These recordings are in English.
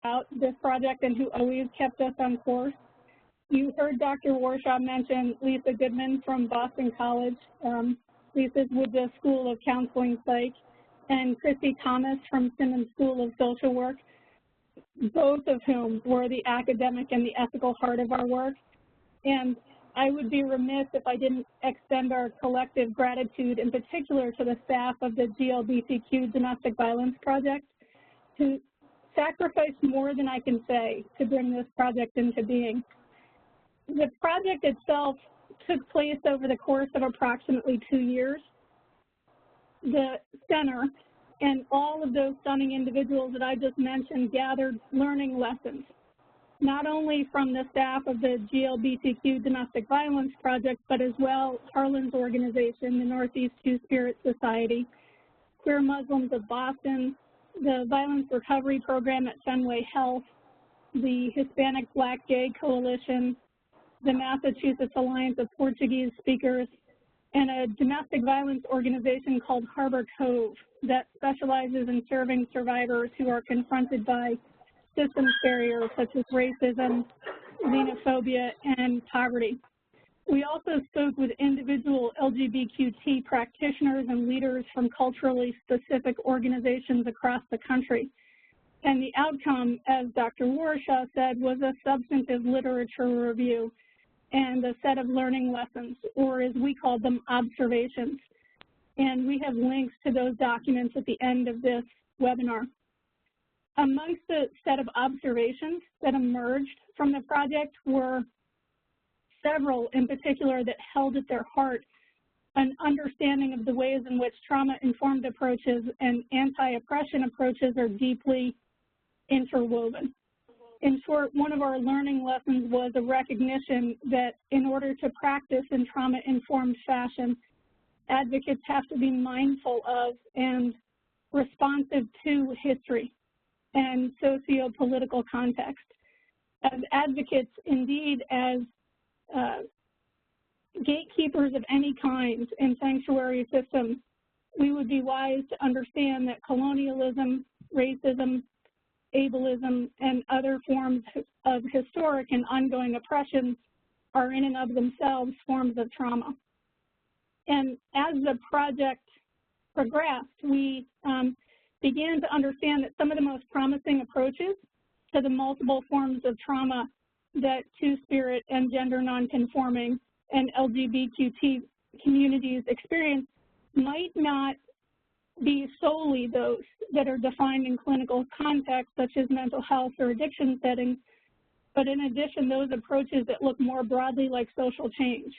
out this project and who always kept us on course. You heard Dr. Warshaw mention Lisa Goodman from Boston College. Lisa's with the School of Counseling Psych, and Christy Thomas from Simmons School of Social Work, both of whom were the academic and the ethical heart of our work. And I would be remiss if I didn't extend our collective gratitude, in particular to the staff of the LGBTQ Domestic Violence Project, who sacrificed more than I can say to bring this project into being. The project itself took place over the course of approximately 2 years. The center and all of those stunning individuals that I just mentioned gathered learning lessons, not only from the staff of the LGBTQ Domestic Violence Project, but as well Harland's organization, the Northeast Two-Spirit Society, Queer Muslims of Boston, the Violence Recovery Program at Fenway Health, the Hispanic Black Gay Coalition, the Massachusetts Alliance of Portuguese Speakers, and a domestic violence organization called Harbor Cove that specializes in serving survivors who are confronted by systems barriers such as racism, xenophobia, and poverty. We also spoke with individual LGBTQ practitioners and leaders from culturally specific organizations across the country. And the outcome, as Dr. Warshaw said, was a substantive literature review and a set of learning lessons, or as we called them, observations. And we have links to those documents at the end of this webinar. Amongst the set of observations that emerged from the project were several in particular that held at their heart an understanding of the ways in which trauma-informed approaches and anti-oppression approaches are deeply interwoven. In short, one of our learning lessons was a recognition that in order to practice in trauma-informed fashion, advocates have to be mindful of and responsive to history and socio-political context. As advocates, indeed, as gatekeepers of any kind in sanctuary systems, we would be wise to understand that colonialism, racism, ableism, and other forms of historic and ongoing oppression are in and of themselves forms of trauma. And as the project progressed, we began to understand that some of the most promising approaches to the multiple forms of trauma that Two-Spirit and gender non-conforming and LGBTQ communities experience might not be solely those that are defined in clinical contexts, such as mental health or addiction settings, but in addition, those approaches that look more broadly like social change.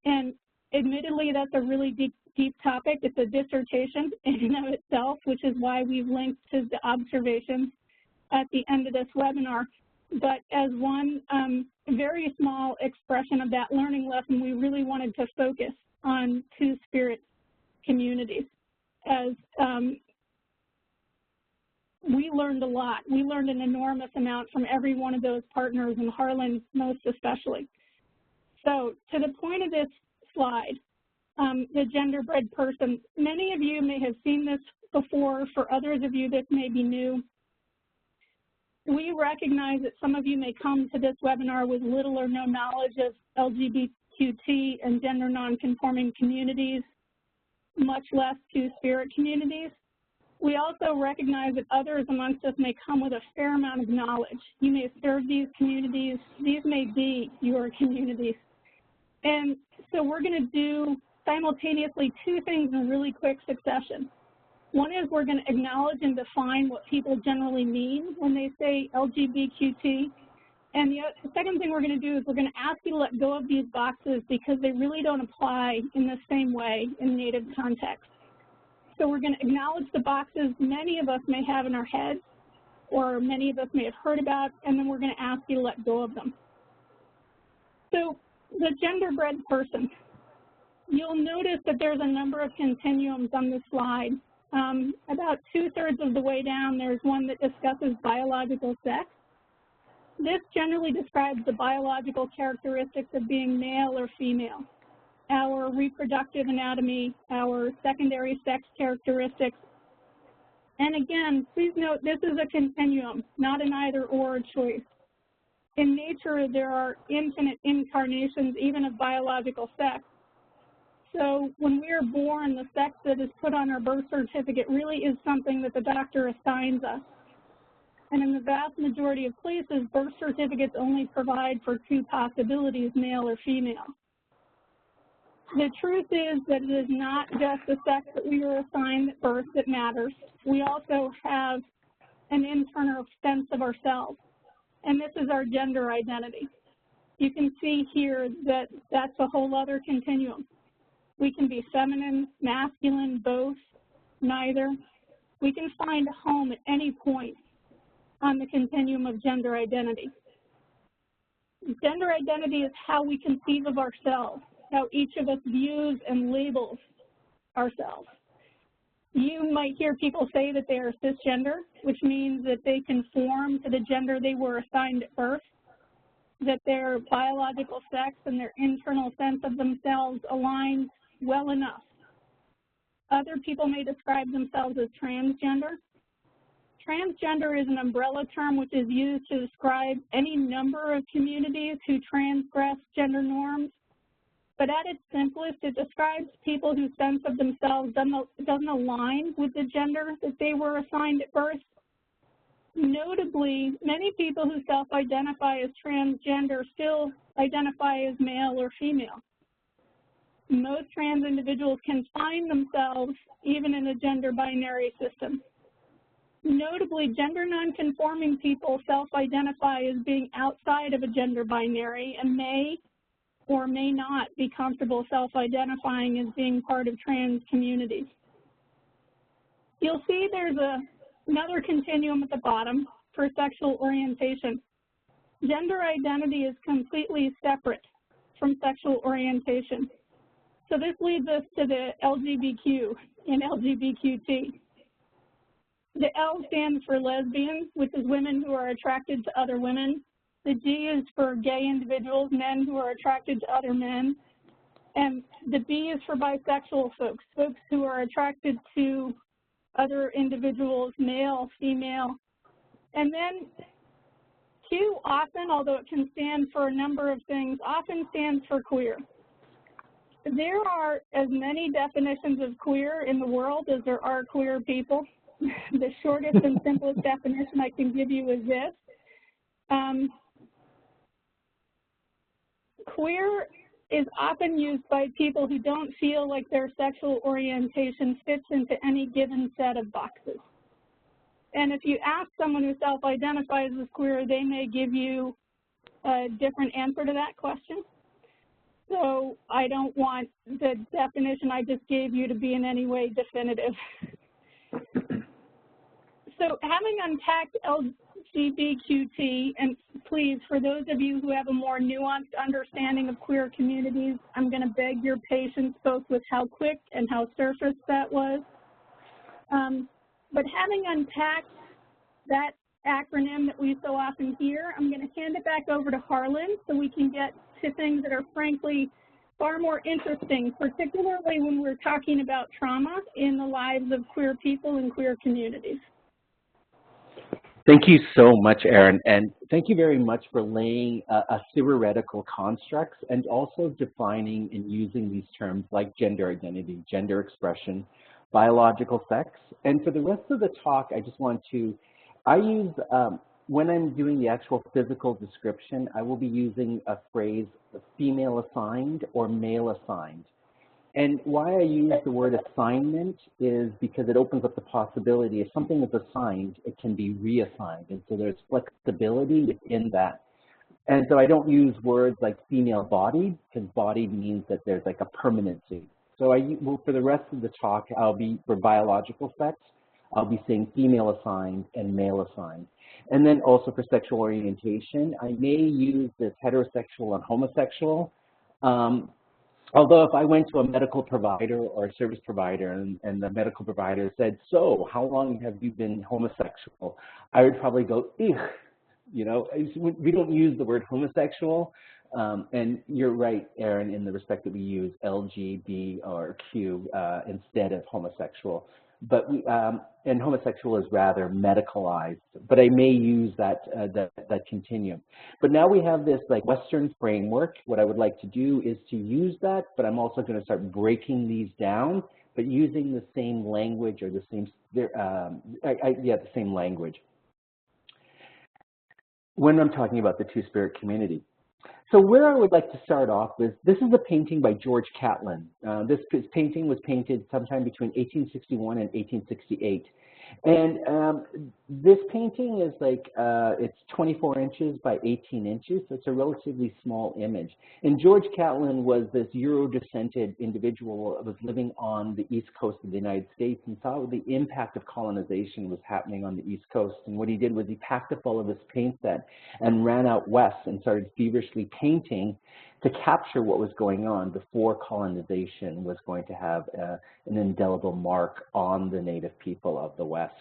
And admittedly, that's a really deep topic. It's a dissertation in and of itself, which is why we've linked to the observations at the end of this webinar. But as one very small expression of that learning lesson, we really wanted to focus on Two-Spirit communities. As we learned a lot. We learned an enormous amount from every one of those partners, and Harland most especially. So to the point of this slide, the genderbread person, many of you may have seen this before. For others of you, this may be new. We recognize that some of you may come to this webinar with little or no knowledge of LGBTQ and gender non-conforming communities, much less Two-Spirit communities. We also recognize that others amongst us may come with a fair amount of knowledge. You may serve these communities. These may be your communities. And so we're going to do simultaneously two things in really quick succession. One is we're going to acknowledge and define what people generally mean when they say LGBTQ. And the second thing we're going to do is we're going to ask you to let go of these boxes because they really don't apply in the same way in Native context. So we're going to acknowledge the boxes many of us may have in our heads or many of us may have heard about, and then we're going to ask you to let go of them. So the genderbread person, you'll notice that there's a number of continuums on this slide. About 2/3 of the way down, there's one that discusses biological sex. This generally describes the biological characteristics of being male or female, our reproductive anatomy, our secondary sex characteristics, And again, please note this is a continuum, not an either-or choice. In nature, there are infinite incarnations, even of biological sex. So when we are born, the sex that is put on our birth certificate really is something that the doctor assigns us. And in the vast majority of places, birth certificates only provide for two possibilities, male or female. The truth is that it is not just the sex that we were assigned at birth that matters. We also have an internal sense of ourselves, and this is our gender identity. You can see here that that's a whole other continuum. We can be feminine, masculine, both, neither. We can find a home at any point on the continuum of gender identity. Gender identity is how we conceive of ourselves, how each of us views and labels ourselves. You might hear people say that they are cisgender, which means that they conform to the gender they were assigned at birth, that their biological sex and their internal sense of themselves align well enough. Other people may describe themselves as transgender. Transgender is an umbrella term which is used to describe any number of communities who transgress gender norms. But at its simplest, it describes people whose sense of themselves doesn't align with the gender that they were assigned at birth. Notably, many people who self-identify as transgender still identify as male or female. Most trans individuals can find themselves even in a gender binary system. Notably, gender non-conforming people self-identify as being outside of a gender binary and may or may not be comfortable self-identifying as being part of trans communities. You'll see there's another continuum at the bottom for sexual orientation. Gender identity is completely separate from sexual orientation. So this leads us to the LGBTQ and LGBTQ. The L stands for lesbian, which is women who are attracted to other women. The G is for gay individuals, men who are attracted to other men. And the B is for bisexual folks, folks who are attracted to other individuals, male, female. And then Q often, although it can stand for a number of things, often stands for queer. There are as many definitions of queer in the world as there are queer people. The shortest and simplest definition I can give you is this. Queer is often used by people who don't feel like their sexual orientation fits into any given set of boxes. And if you ask someone who self-identifies as queer, they may give you a different answer to that question. So I don't want the definition I just gave you to be in any way definitive. So having unpacked LGBTQ, and please, for those of you who have a more nuanced understanding of queer communities, I'm going to beg your patience both with how quick and how surface that was. But having unpacked that acronym that we so often hear, I'm going to hand it back over to Harland so we can get to things that are frankly far more interesting, particularly when we're talking about trauma in the lives of queer people and queer communities. Thank you so much, Aaron, and thank you very much for laying a theoretical constructs and also defining and using these terms like gender identity, gender expression, biological sex. And for the rest of the talk, I just want to, when I'm doing the actual physical description, I will be using a phrase female assigned or male assigned. And why I use the word assignment is because it opens up the possibility if something is assigned, it can be reassigned. And so there's flexibility within that. And so I don't use words like female bodied, because bodied means that there's like a permanency. So for the rest of the talk, I'll be, for biological sex, I'll be saying female assigned and male assigned. And then also for sexual orientation, I may use this heterosexual and homosexual. Although if I went to a medical provider or a service provider and the medical provider said, so how long have you been homosexual? I would probably go, ew, you know, we don't use the word homosexual. And you're right, Aaron, in the respect that we use LGB or Q instead of homosexual. but and homosexual is rather medicalized, but I may use that, that continuum. But now we have this like Western framework. What I would like to do is to use that, but I'm also going to start breaking these down, but using the same language or the same, the same language when I'm talking about the Two-Spirit community. So where I would like to start off is, this is a painting by George Catlin. This painting was painted sometime between 1861 and 1868. And this painting is like, it's 24 inches by 18 inches, so it's a relatively small image. And George Catlin was this Euro-descended individual that was living on the east coast of the United States and saw the impact of colonization was happening on the east coast. And what he did was he packed up all of his paint set and ran out west and started feverishly painting to capture what was going on before colonization was going to have an indelible mark on the native people of the West.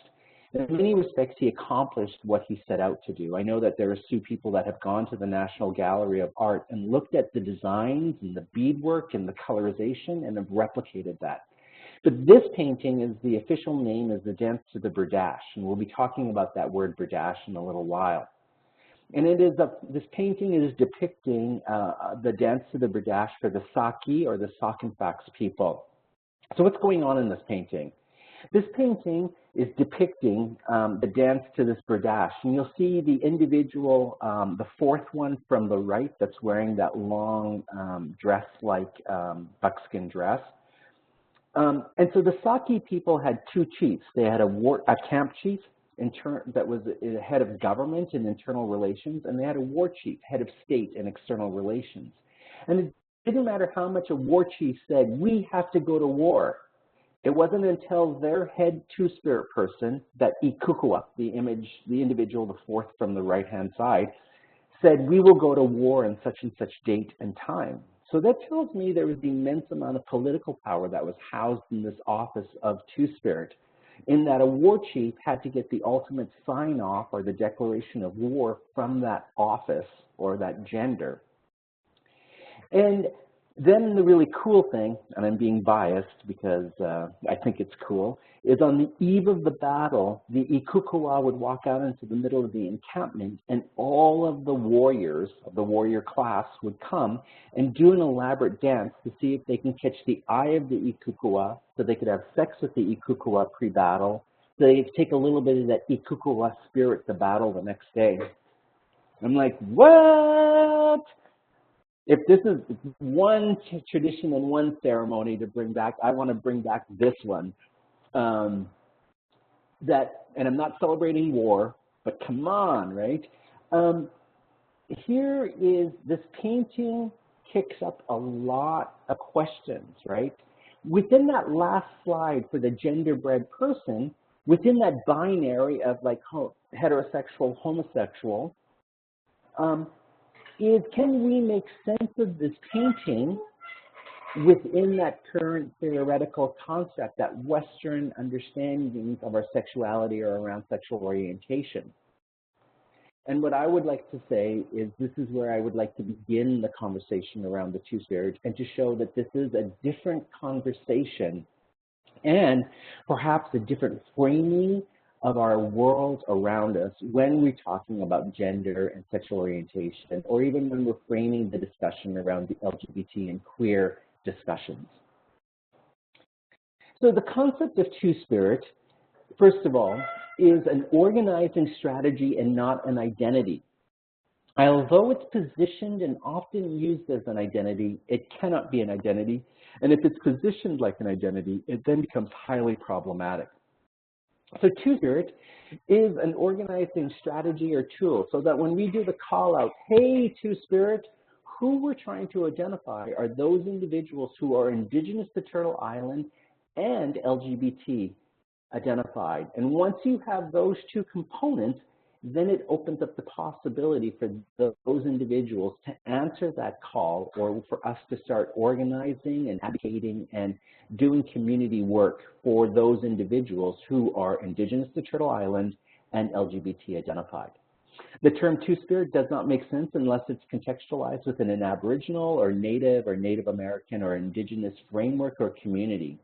In many respects, he accomplished what he set out to do. I know that there are two people that have gone to the National Gallery of Art and looked at the designs and the beadwork and the colorization and have replicated that. But this painting is, the official name is the Dance to the Berdache, and we'll be talking about that word Berdache in a little while. And it is this painting is depicting the Dance to the Berdache for the Saki or the Sakanfax people. So what's going on in this painting? This painting is depicting the dance to this Berdache. And you'll see the individual, the fourth one from the right that's wearing that long dress-like buckskin dress. And so the Saki people had two chiefs. They had a camp chief that was the head of government and internal relations, and they had a war chief, head of state and external relations. And it didn't matter how much a war chief said, we have to go to war. It wasn't until their head two-spirit person, that Ikukua, the individual, the fourth from the right-hand side, said, we will go to war on such and such date and time. So that tells me there was the immense amount of political power that was housed in this office of two-spirit, in that a war chief had to get the ultimate sign-off or the declaration of war from that office or that gender. And then the really cool thing, and I'm being biased because I think it's cool, is on the eve of the battle, the Ikukua would walk out into the middle of the encampment, and all of the warriors of the warrior class would come and do an elaborate dance to see if they can catch the eye of the Ikukua, so they could have sex with the Ikukua pre-battle, so they could take a little bit of that Ikukua spirit to battle the next day. I'm like, what? If this is one tradition and one ceremony to bring back, I want to bring back this one. And I'm not celebrating war, but come on, right? Here is, this painting kicks up a lot of questions, right? Within that last slide for the genderbread person, within that binary of like heterosexual, homosexual, is, can we make sense of this painting within that current theoretical concept, that Western understandings of our sexuality or around sexual orientation? And what I would like to say is, this is where I would like to begin the conversation around the two-spirit, and to show that this is a different conversation and perhaps a different framing of our world around us when we're talking about gender and sexual orientation, or even when we're framing the discussion around the LGBT and queer discussions. So the concept of two-spirit, first of all, is an organizing strategy and not an identity. Although it's positioned and often used as an identity, it cannot be an identity. And if it's positioned like an identity, it then becomes highly problematic. So two-spirit is an organizing strategy or tool, so that when we do the call out, hey, two-spirit, who we're trying to identify are those individuals who are Indigenous to Turtle Island and LGBT identified. And once you have those two components, then it opens up the possibility for those individuals to answer that call, or for us to start organizing and advocating and doing community work for those individuals who are Indigenous to Turtle Island and LGBT identified. The term two-spirit does not make sense unless it's contextualized within an Aboriginal or Native American or Indigenous framework or community.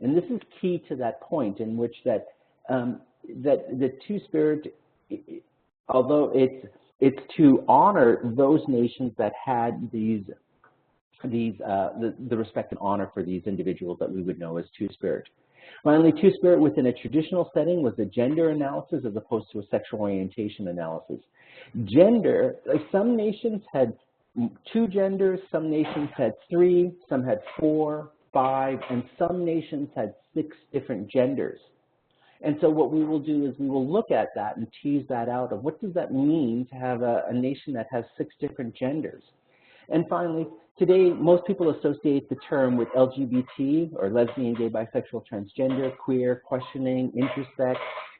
And this is key to that point in which that the Two-Spirit, although it's to honor those nations that had the respect and honor for these individuals that we would know as Two-Spirit. Finally, Two-Spirit within a traditional setting was a gender analysis as opposed to a sexual orientation analysis. Gender, like some nations had 2 genders, some nations had 3, some had 4, 5, and some nations had 6 different genders. And so what we will do is we will look at that and tease that out of what does that mean to have a nation that has 6 different genders. And finally, today, most people associate the term with LGBT, or lesbian, gay, bisexual, transgender, queer, questioning, intersex,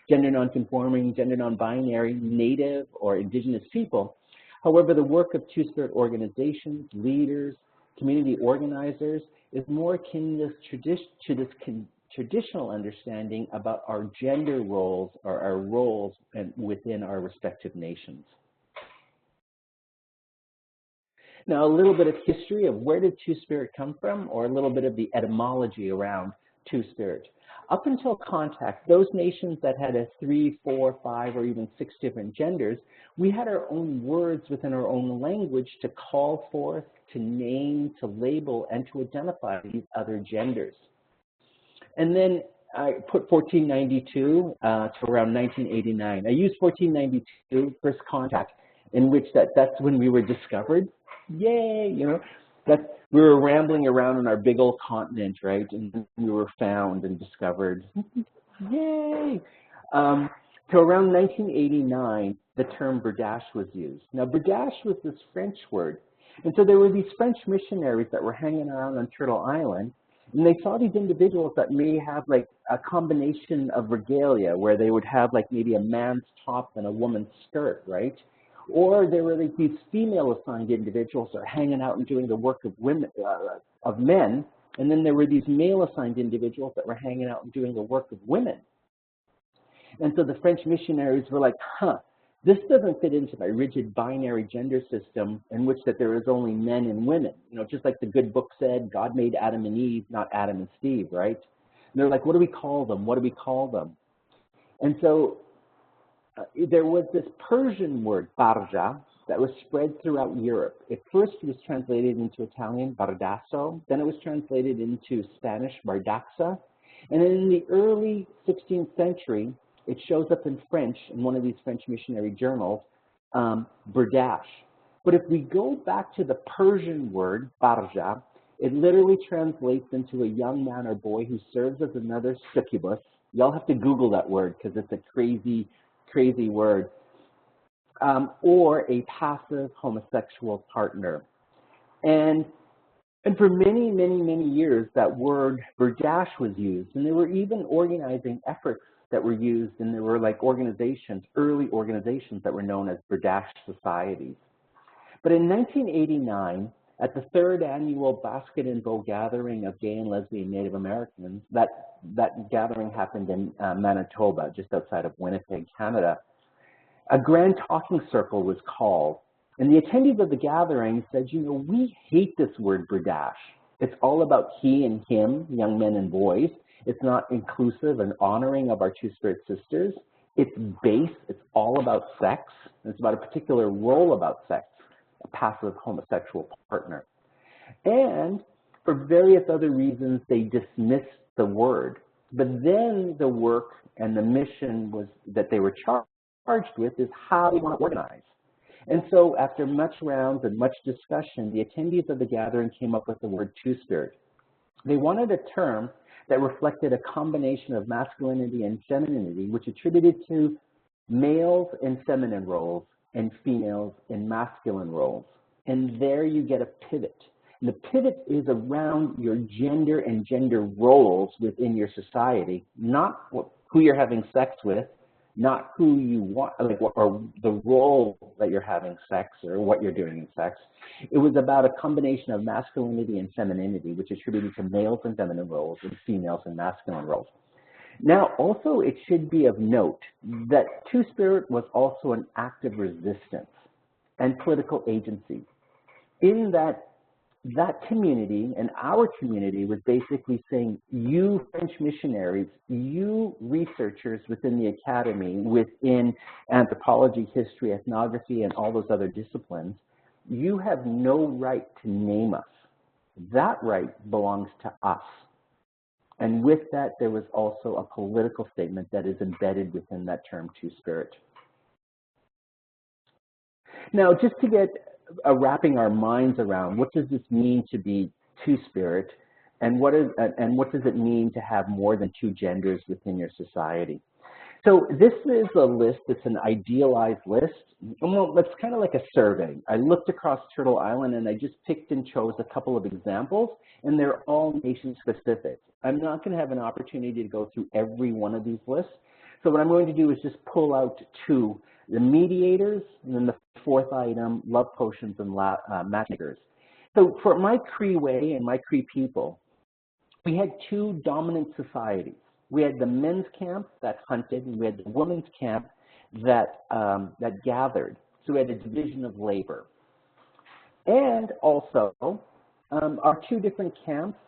gender non-conforming, gender non-binary, Native, or Indigenous people. However, the work of Two-Spirit organizations, leaders, community organizers is more akin to this traditional understanding about our gender roles or our roles within our respective nations. Now, a little bit of history of where did Two-Spirit come from, or a little bit of the etymology around Two-Spirit. Up until contact, those nations that had a 3, 4, 5, or even 6 different genders, we had our own words within our own language to call forth, to name, to label, and to identify these other genders. And then I put 1492 to around 1989. I used 1492, first contact, in which that's when we were discovered. Yay, you know, that we were rambling around on our big old continent, right? And we were found and discovered. Yay! To around 1989, the term Berdache was used. Now, Berdache was this French word. And so there were these French missionaries that were hanging around on Turtle Island, and they saw these individuals that may have like a combination of regalia, where they would have like maybe a man's top and a woman's skirt, right? Or there were like these female-assigned individuals that are hanging out and doing the work of women, of men, and then there were these male-assigned individuals that were hanging out and doing the work of women. And so the French missionaries were like, this doesn't fit into my rigid binary gender system in which that there is only men and women. You know, just like the good book said, God made Adam and Eve, not Adam and Steve, right? And they're like, what do we call them? What do we call them? And so there was this Persian word, barja, that was spread throughout Europe. It first was translated into Italian, bardasso. Then it was translated into Spanish, bardaxa. And then in the early 16th century, it shows up in French, in one of these French missionary journals, berdache. But if we go back to the Persian word, barja, it literally translates into a young man or boy who serves as another succubus. Y'all have to Google that word because it's a crazy word, or a passive homosexual partner. And for many, many, many years, that word berdache was used, and there were even organizing efforts that were used, and there were like organizations, early organizations that were known as berdache societies. But in 1989, at the 3rd annual Basket and Bow gathering of gay and lesbian Native Americans, that gathering happened in Manitoba, just outside of Winnipeg, Canada. A grand talking circle was called, and the attendees of the gathering said, you know, we hate this word berdache. It's all about he and him, young men and boys. It's not inclusive and honoring of our Two-Spirit sisters. It's base. It's all about sex. It's about a particular role about sex, a passive homosexual partner. And for various other reasons, they dismissed the word. But then the work and the mission was that they were charged with is how we want to organize. And so after much rounds and much discussion, the attendees of the gathering came up with the word Two-Spirit. They wanted a term that reflected a combination of masculinity and femininity, which attributed to males in feminine roles and females in masculine roles. And there you get a pivot. And the pivot is around your gender and gender roles within your society, not who you're having sex with, not who you want, like, or the role that you're having sex or what you're doing in sex. It was about a combination of masculinity and femininity, which attributed to males in feminine roles and females in masculine roles. Now, also, it should be of note that Two-Spirit was also an act of resistance and political agency, in that that community and our community was basically saying, you French missionaries, you researchers within the academy, within anthropology, history, ethnography, and all those other disciplines, you have no right to name us. That right belongs to us. And with that, there was also a political statement that is embedded within that term, Two-Spirit. Now, just to get wrapping our minds around, what does this mean to be Two-Spirit, and what does it mean to have more than two genders within your society? So this is a list. It's an idealized list. Well, it's kind of like a survey. I looked across Turtle Island and I just picked and chose a couple of examples, and they're all nation specific. I'm not going to have an opportunity to go through every one of these lists. So what I'm going to do is just pull out two, the mediators, and then the fourth item, love potions and matchmakers. So for my Cree way and my Cree people, we had two dominant societies. We had the men's camp that hunted, and we had the women's camp that, that gathered. So we had a division of labor. And also, our two different camps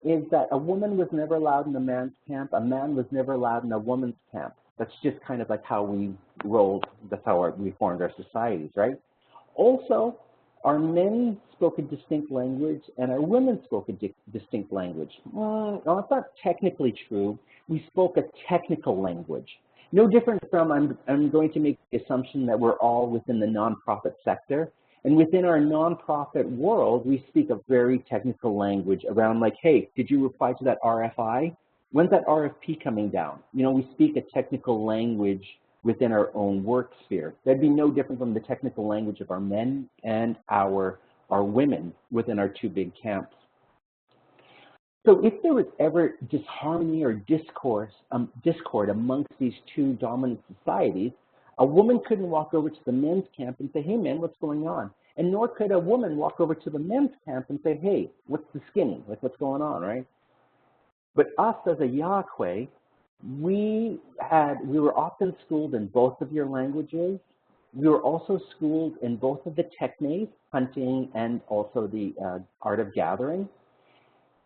is that a woman was never allowed in a man's camp, a man was never allowed in a woman's camp. That's just kind of like how we rolled, that's how we formed our societies, right? Also, our men spoke a distinct language and our women spoke a distinct language. Well, that's not technically true. We spoke a technical language. No different from, I'm going to make the assumption that we're all within the nonprofit sector. And within our nonprofit world, we speak a very technical language around like, hey, did you reply to that RFI? When's that RFP coming down? You know, we speak a technical language within our own work sphere. That'd be no different from the technical language of our men and our women within our two big camps. So if there was ever disharmony or discord amongst these two dominant societies, a woman couldn't walk over to the men's camp and say, hey, man, what's going on? And nor could a woman walk over to the men's camp and say, hey, what's the skinny? Like, what's going on, right? But us as a Yahweh, we were often schooled in both of your languages. We were also schooled in both of the techniques, hunting and also the art of gathering.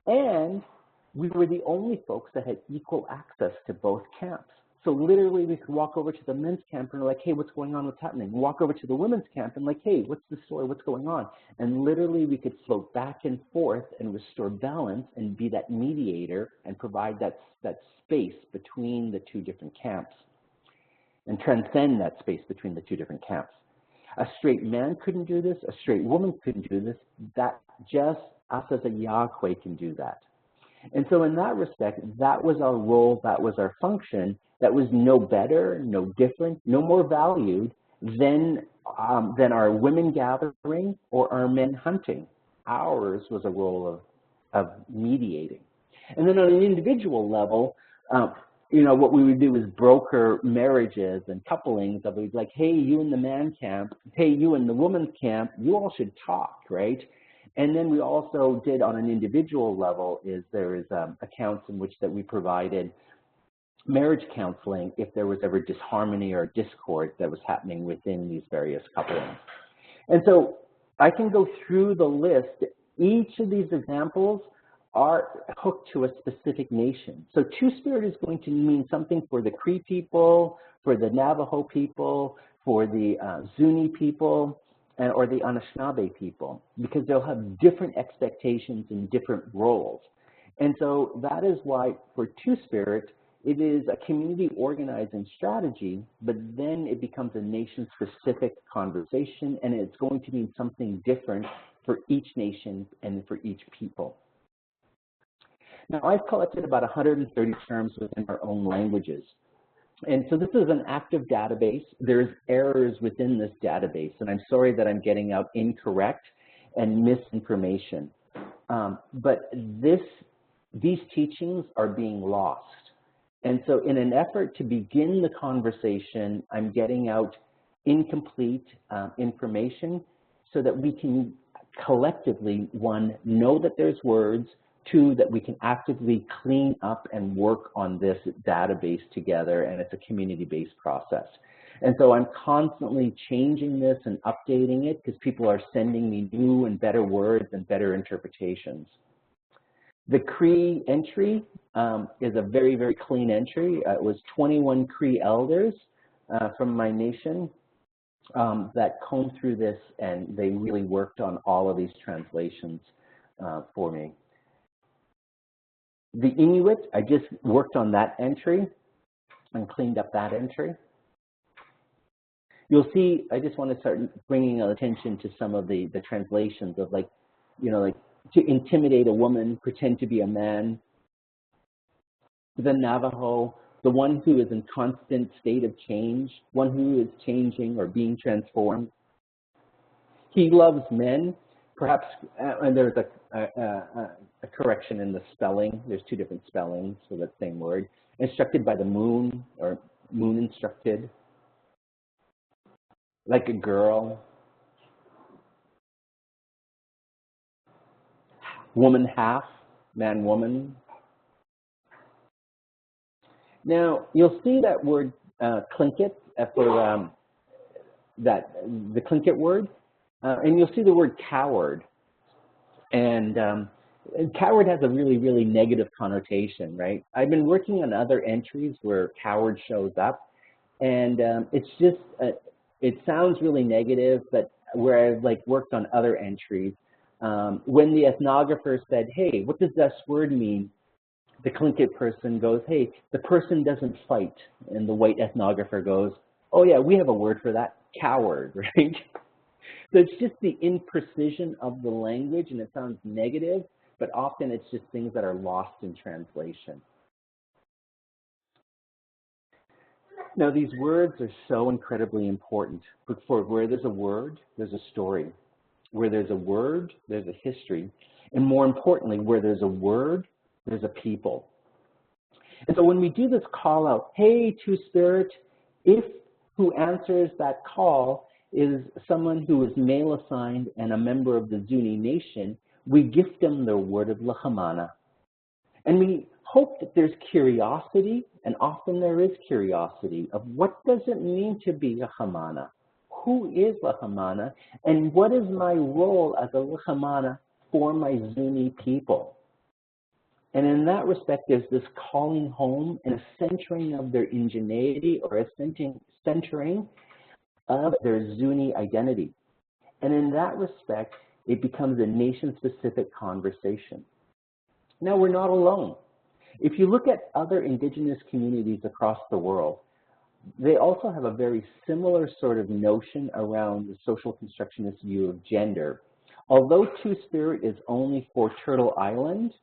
And we were the only folks that had equal access to both camps. So literally we could walk over to the men's camp and we're like, hey, what's going on, what's happening? Walk over to the women's camp and like, hey, what's the story, what's going on? And literally we could float back and forth and restore balance and be that mediator and provide that space between the two different camps and transcend that space between the two different camps. A straight man couldn't do this, a straight woman couldn't do this, that just us as a Yahweh can do that. And so in that respect, that was our role, that was our function, that was no better, no different, no more valued than our women gathering or our men hunting. Ours was a role of mediating. And then on an individual level, you know, what we would do is broker marriages and couplings of like, hey, you in the man camp, hey, you in the woman's camp, you all should talk, right? And then we also did on an individual level is there is accounts in which that we provided marriage counseling if there was ever disharmony or discord that was happening within these various couplings. And so I can go through the list. Each of these examples are hooked to a specific nation. So Two-Spirit is going to mean something for the Cree people, for the Navajo people, for the Zuni people, or the Anishinaabe people, because they'll have different expectations and different roles. And so that is why for Two-Spirit, it is a community organizing strategy, but then it becomes a nation-specific conversation, and it's going to mean something different for each nation and for each people. Now, I've collected about 130 terms within our own languages. And so this is an active database. There's errors within this database, and I'm sorry that I'm getting out incorrect and misinformation. But these teachings are being lost. And so in an effort to begin the conversation, I'm getting out incomplete information so that we can collectively, one, know that there's words, two, that we can actively clean up and work on this database together, and it's a community-based process. And so I'm constantly changing this and updating it because people are sending me new and better words and better interpretations. The Cree entry is a very, very clean entry. It was 21 Cree elders from my nation that combed through this, and they really worked on all of these translations for me. The Inuit, I just worked on that entry and cleaned up that entry. You'll see, I just want to start bringing attention to some of the translations of like, like to intimidate a woman, pretend to be a man. The Navajo, the one who is in constant state of change, one who is changing or being transformed. He loves men, perhaps, and there's a correction in the spelling. There's two different spellings for that same word. Instructed by the moon, or moon instructed. Like a girl. Woman half, man woman. Now, you'll see that word Tlingit for the Tlingit word, and you'll see the word coward. And coward has a really, really negative connotation, right? I've been working on other entries where coward shows up, and it's just, it sounds really negative, but where I've like worked on other entries, when the ethnographer said, hey, what does this word mean? The Tlingit person goes, hey, the person doesn't fight. And the white ethnographer goes, oh yeah, we have a word for that, coward, right? So it's just the imprecision of the language, and it sounds negative, but often it's just things that are lost in translation. Now, these words are so incredibly important. For where there's a word, there's a story. Where there's a word, there's a history. And more importantly, where there's a word, there's a people. And so when we do this call out, hey, Two-Spirit, if who answers that call is someone who is male assigned and a member of the Zuni Nation, we gift them the word of Lahamana. And we hope that there's curiosity, and often there is curiosity, of what does it mean to be Lahamana? Who is Lahamana? And what is my role as a Lahamana for my Zuni people? And in that respect, there's this calling home and a centering of their indigeneity, or a centering of their Zuni identity. And in that respect, it becomes a nation-specific conversation. Now, we're not alone. If you look at other indigenous communities across the world, they also have a very similar sort of notion around the social constructionist view of gender. Although Two-Spirit is only for Turtle Island,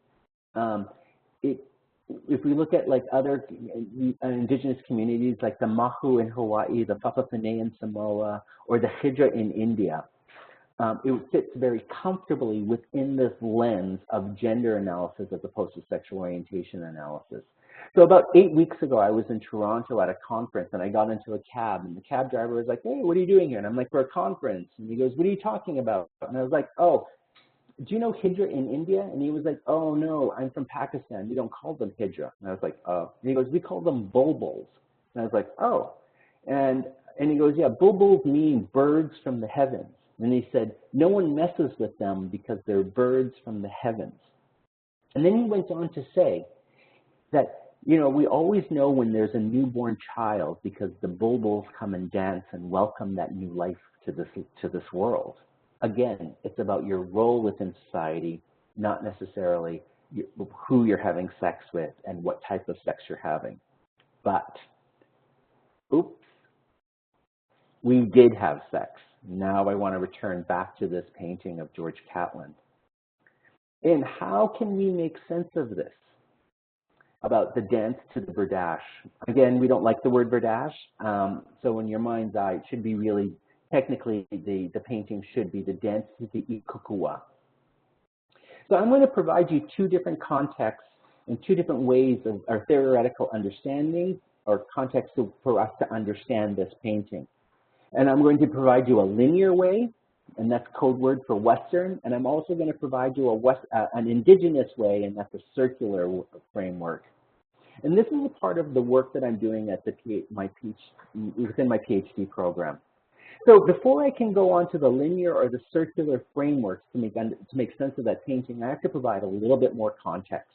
if we look at like other indigenous communities like the Mahu in Hawaii, the Papapene in Samoa, or the Hijra in India, it fits very comfortably within this lens of gender analysis as opposed to sexual orientation analysis. So about 8 weeks ago, I was in Toronto at a conference, and I got into a cab, and the cab driver was like, hey, what are you doing here? And I'm like, for a conference. And he goes, what are you talking about? And I was like, oh, do you know Hijra in India? And he was like, oh, no, I'm from Pakistan. We don't call them Hijra. And I was like, oh. And he goes, we call them bulbuls. And I was like, oh. And he goes, yeah, bulbuls mean birds from the heavens. And he said, no one messes with them because they're birds from the heavens. And then he went on to say that, we always know when there's a newborn child because the bulbuls come and dance and welcome that new life to this world. Again, it's about your role within society, not necessarily who you're having sex with and what type of sex you're having. But, oops, we did have sex. Now I want to return back to this painting of George Catlin. And how can we make sense of this? About the dance to the berdache. Again, we don't like the word berdache, so in your mind's eye, it should be really, technically, the painting should be the dance to the ikukua. So I'm going to provide you two different contexts and two different ways of our theoretical understanding, or context for us to understand this painting. And I'm going to provide you a linear way, and that's code word for Western, and I'm also going to provide you an indigenous way, and that's a circular framework. And this is a part of the work that I'm doing at within my PhD program. So before I can go on to the linear or the circular frameworks to make sense of that painting, I have to provide a little bit more context.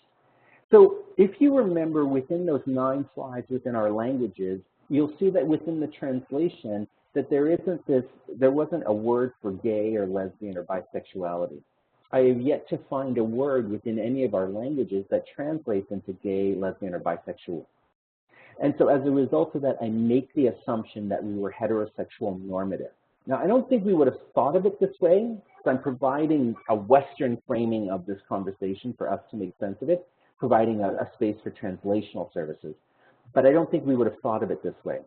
So if you remember within those 9 slides within our languages, you'll see that within the translation that there wasn't a word for gay or lesbian or bisexuality. I have yet to find a word within any of our languages that translates into gay, lesbian, or bisexual. And so as a result of that, I make the assumption that we were heterosexual normative. Now, I don't think we would have thought of it this way, so I'm providing a Western framing of this conversation for us to make sense of it, providing a space for translational services. But I don't think we would have thought of it this way.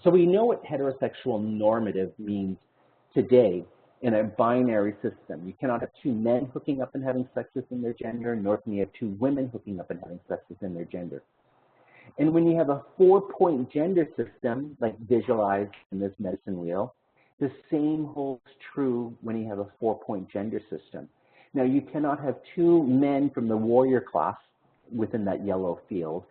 So we know what heterosexual normative means today in a binary system. You cannot have 2 men hooking up and having sex within their gender, nor can you have 2 women hooking up and having sex within their gender. And when you have a 4-point gender system, like visualized in this medicine wheel, the same holds true when you have a 4-point gender system. Now, you cannot have 2 men from the warrior class within that yellow field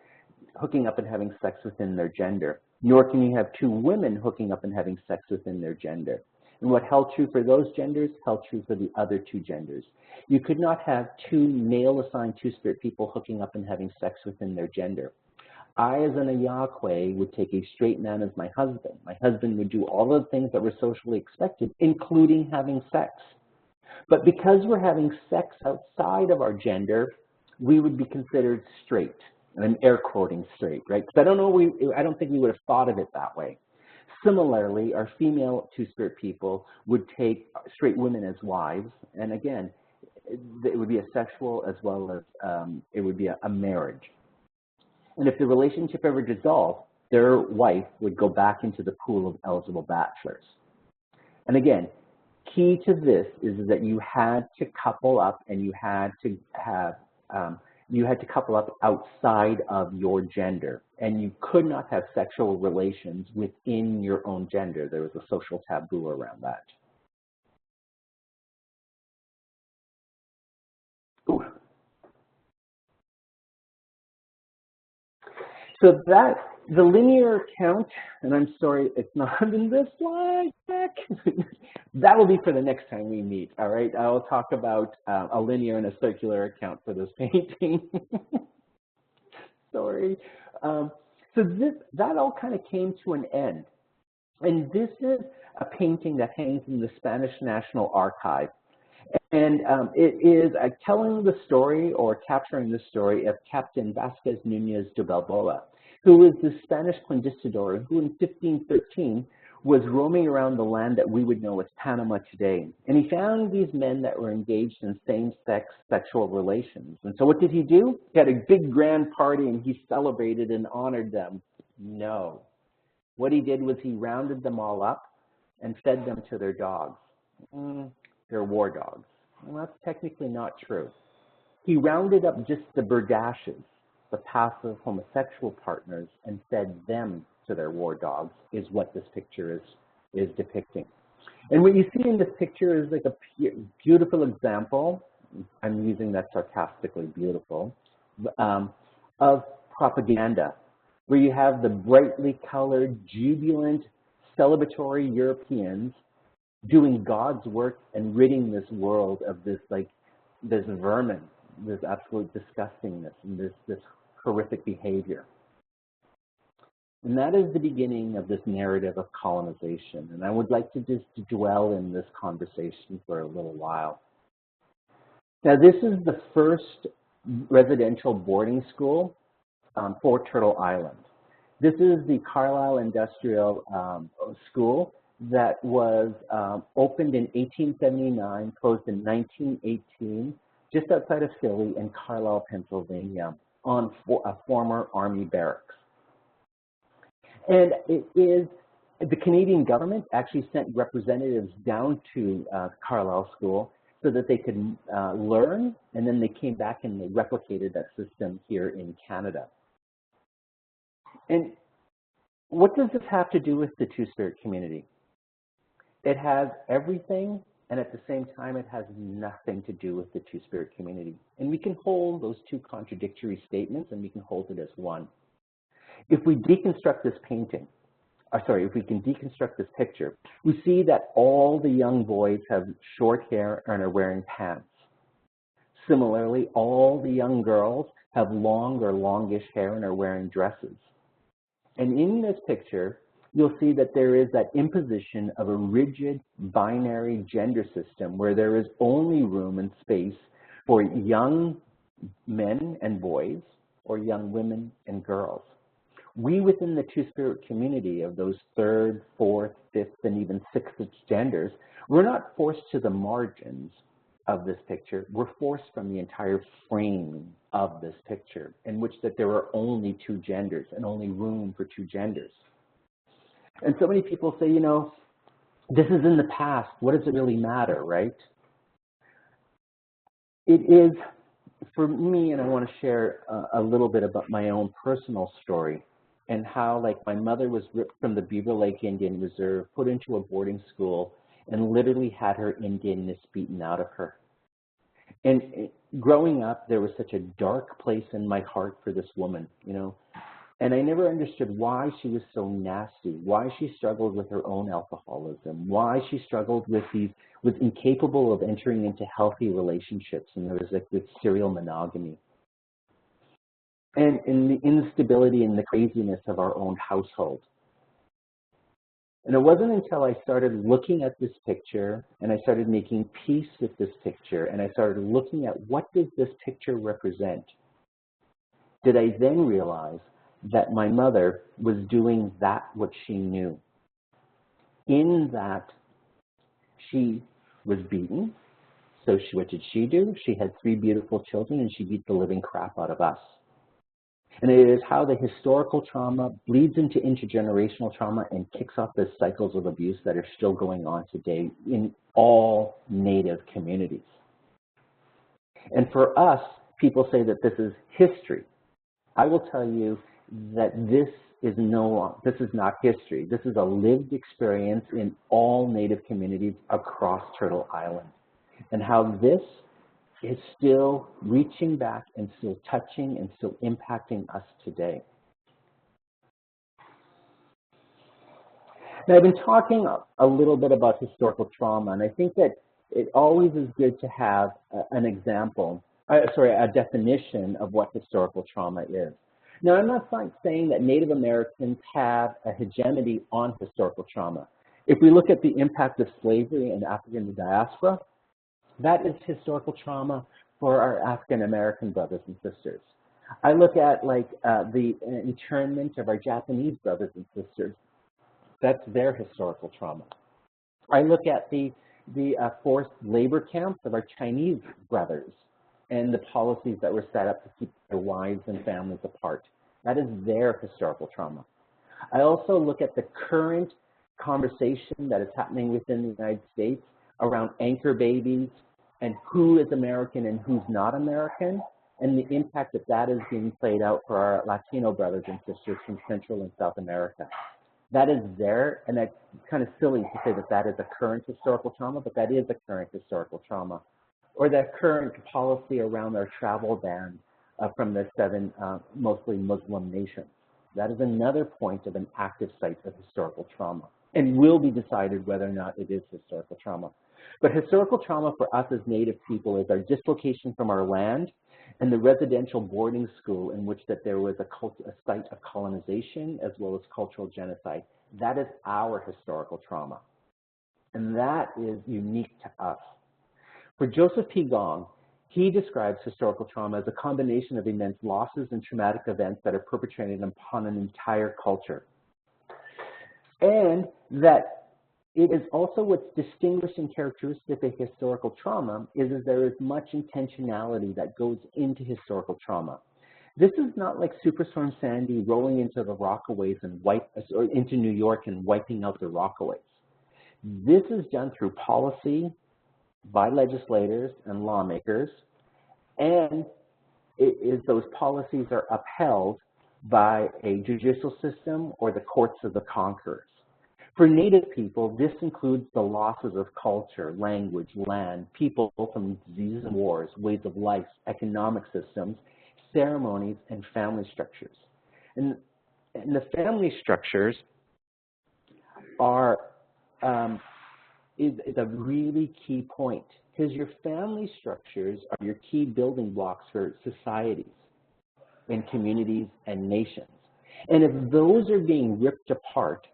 hooking up and having sex within their gender, nor can you have 2 women hooking up and having sex within their gender. And what held true for those genders held true for the other 2 genders. You could not have 2 male-assigned Two-Spirit people hooking up and having sex within their gender. I, as an Ayakwe, would take a straight man as my husband. My husband would do all the things that were socially expected, including having sex. But because we're having sex outside of our gender, we would be considered straight. And I'm air quoting straight, right? Because I don't think we would have thought of it that way. Similarly, our female Two-Spirit people would take straight women as wives. And again, it would be a sexual as well as it would be a marriage. And if the relationship ever dissolved, their wife would go back into the pool of eligible bachelors. And again, key to this is that you had to couple up, and you had to couple up outside of your gender, and you could not have sexual relations within your own gender. There was a social taboo around that. Ooh. So the linear account, and I'm sorry, it's not in this slide deck. That will be for the next time we meet, all right? I will talk about a linear and a circular account for this painting. Sorry. So that all kind of came to an end. And this is a painting that hangs in the Spanish National Archive. And it is telling the story or capturing the story of Captain Vasquez Núñez de Balboa, who was the Spanish conquistador who in 1513 was roaming around the land that we would know as Panama today. And he found these men that were engaged in same-sex sexual relations. And so what did he do? He had a big grand party and he celebrated and honored them. No. What he did was he rounded them all up and fed them to their dogs. Their war dogs. Well, that's technically not true. He rounded up just the burdashes, the passive homosexual partners, and fed them to their war dogs, is what this picture is depicting. And what you see in this picture is like a beautiful example, I'm using that sarcastically, beautiful, of propaganda, where you have the brightly colored, jubilant, celebratory Europeans doing God's work and ridding this world of this vermin, this absolute disgustingness, and this horrific behavior. And that is the beginning of this narrative of colonization. And I would like to just dwell in this conversation for a little while. Now, this is the first residential boarding school for Turtle Island. This is the Carlisle Industrial School that was opened in 1879, closed in 1918, just outside of Philly in Carlisle, Pennsylvania, on a former Army barracks. And it is, the Canadian government actually sent representatives down to Carlisle School so that they could learn, and then they came back and they replicated that system here in Canada. And what does this have to do with the Two-Spirit community? It has everything And at the same time, it has nothing to do with the Two-Spirit community. And we can hold those two contradictory statements, and we can hold it as one. If we deconstruct this painting, if we can deconstruct this picture, we see that all the young boys have short hair and are wearing pants. Similarly, all the young girls have long or longish hair and are wearing dresses. And in this picture, you'll see that there is that imposition of a rigid binary gender system where there is only room and space for young men and boys or young women and girls. We within the Two-Spirit community of those third, fourth, fifth, and even sixth genders, we're not forced to the margins of this picture. We're forced from the entire frame of this picture, in which that there are only two genders and only room for two genders. And so many people say, you know, this is in the past. What does it really matter, right? It is, for me, and I want to share a little bit about my own personal story and how, like, my mother was ripped from the Beaver Lake Indian Reserve, put into a boarding school, and literally had her Indianness beaten out of her. And growing up, there was such a dark place in my heart for this woman, you know, and I never understood why she was so nasty, why she struggled with her own alcoholism, why she struggled with was incapable of entering into healthy relationships, and there was like this serial monogamy. And in the instability and the craziness of our own household. And it wasn't until I started looking at this picture and I started making peace with this picture and I started looking at what does this picture represent, did I then realize that my mother was doing that what she knew. In that she was beaten. So what did she do? She had 3 beautiful children and she beat the living crap out of us. And it is how the historical trauma bleeds into intergenerational trauma and kicks off the cycles of abuse that are still going on today in all Native communities. And for us, people say that this is history. I will tell you that this is not history. This is a lived experience in all Native communities across Turtle Island. And how this is still reaching back and still touching and still impacting us today. Now, I've been talking a little bit about historical trauma, and I think that it always is good to have an example, a definition of what historical trauma is. Now, I'm not saying that Native Americans have a hegemony on historical trauma. If we look at the impact of slavery in African diaspora, that is historical trauma for our African American brothers and sisters. I look at like the internment of our Japanese brothers and sisters. That's their historical trauma. I look at the forced labor camps of our Chinese brothers and the policies that were set up to keep their wives and families apart. That is their historical trauma. I also look at the current conversation that is happening within the United States around anchor babies and who is American and who's not American, and the impact that that is being played out for our Latino brothers and sisters from Central and South America. That is there, and that's kind of silly to say that that is a current historical trauma, but that is a current historical trauma. Or that current policy around our travel ban from the 7 mostly Muslim nations. That is another point of an active site of historical trauma, and will be decided whether or not it is historical trauma. But historical trauma for us as Native people is our dislocation from our land and the residential boarding school in which that there was a site of colonization as well as cultural genocide. That is our historical trauma. And that is unique to us. For Joseph P. Gong, he describes historical trauma as a combination of immense losses and traumatic events that are perpetrated upon an entire culture. And that it is also what's distinguishing characteristic of historical trauma is there is much intentionality that goes into historical trauma. This is not like Superstorm Sandy rolling into the Rockaways and or into New York and wiping out the Rockaways. This is done through policy by legislators and lawmakers, and it is those policies are upheld by a judicial system or the courts of the conquerors. For Native people, this includes the losses of culture, language, land, people from diseases and wars, ways of life, economic systems, ceremonies, and family structures. And the family structures are is a really key point, because your family structures are your key building blocks for societies and communities and nations. And if those are being ripped apart,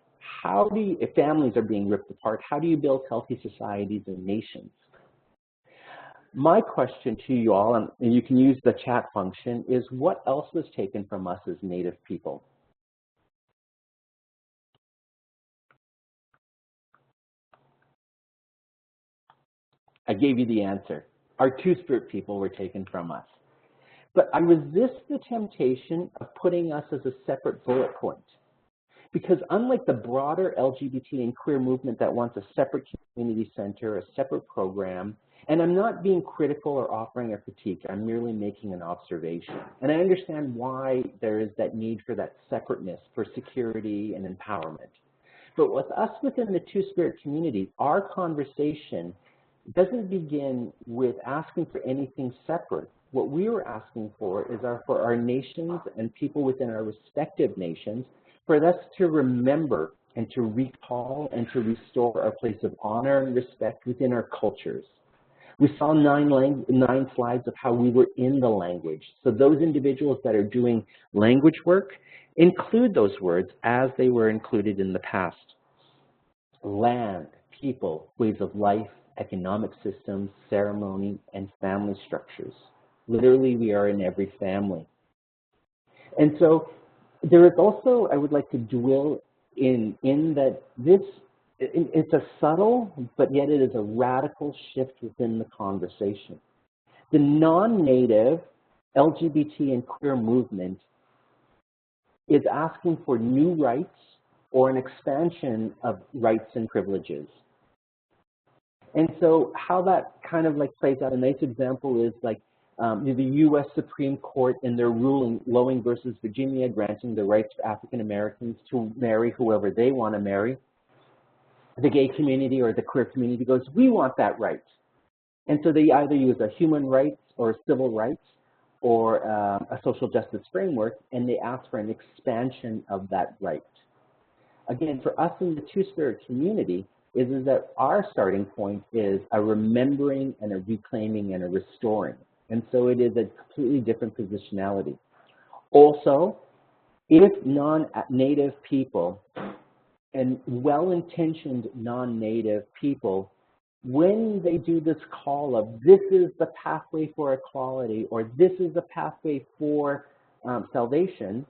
if families are being ripped apart, how do you build healthy societies and nations? My question to you all, and you can use the chat function, is what else was taken from us as Native people? I gave you the answer. Our Two-Spirit people were taken from us. But I resist the temptation of putting us as a separate bullet point. Because unlike the broader LGBT and queer movement that wants a separate community center, a separate program, and I'm not being critical or offering a critique, I'm merely making an observation. And I understand why there is that need for that separateness, for security and empowerment. But with us within the Two-Spirit community, our conversation doesn't begin with asking for anything separate. What we were asking for is for our nations and people within our respective nations, for us to remember and to recall and to restore our place of honor and respect within our cultures. We saw nine slides of how we were in the language. So those individuals that are doing language work include those words as they were included in the past. Land, people, ways of life, economic systems, ceremony, and family structures. Literally, we are in every family. And so there is also, I would like to dwell in that it's a subtle, but yet it is a radical shift within the conversation. The non-native LGBT and queer movement is asking for new rights or an expansion of rights and privileges. And so how that kind of like plays out, a nice example is like the U.S. Supreme Court in their ruling, Wellbeing versus Virginia, granting the rights for African Americans to marry whoever they want to marry. The gay community or the queer community goes, we want that right. And so they either use a human rights or civil rights or a social justice framework, and they ask for an expansion of that right. Again, for us in the Two-Spirit community, is that our starting point is a remembering and a reclaiming and a restoring. And so it is a completely different positionality. Also, if non-native people and well-intentioned non-native people, when they do this call of this is the pathway for equality or this is the pathway for salvation,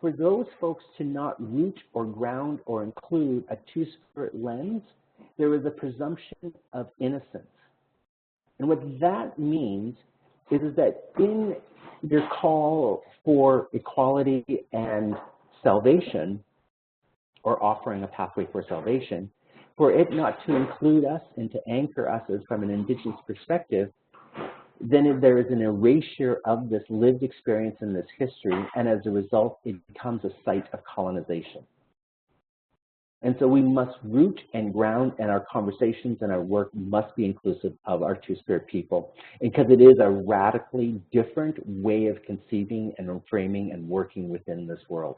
for those folks to not root or ground or include a Two-Spirit lens, there is a presumption of innocence. And what that means is that in your call for equality and salvation, or offering a pathway for salvation, for it not to include us and to anchor us as from an Indigenous perspective, then there is an erasure of this lived experience and this history, and as a result, it becomes a site of colonization. And so we must root and ground, and our conversations and our work must be inclusive of our Two-Spirit people, because it is a radically different way of conceiving and framing and working within this world.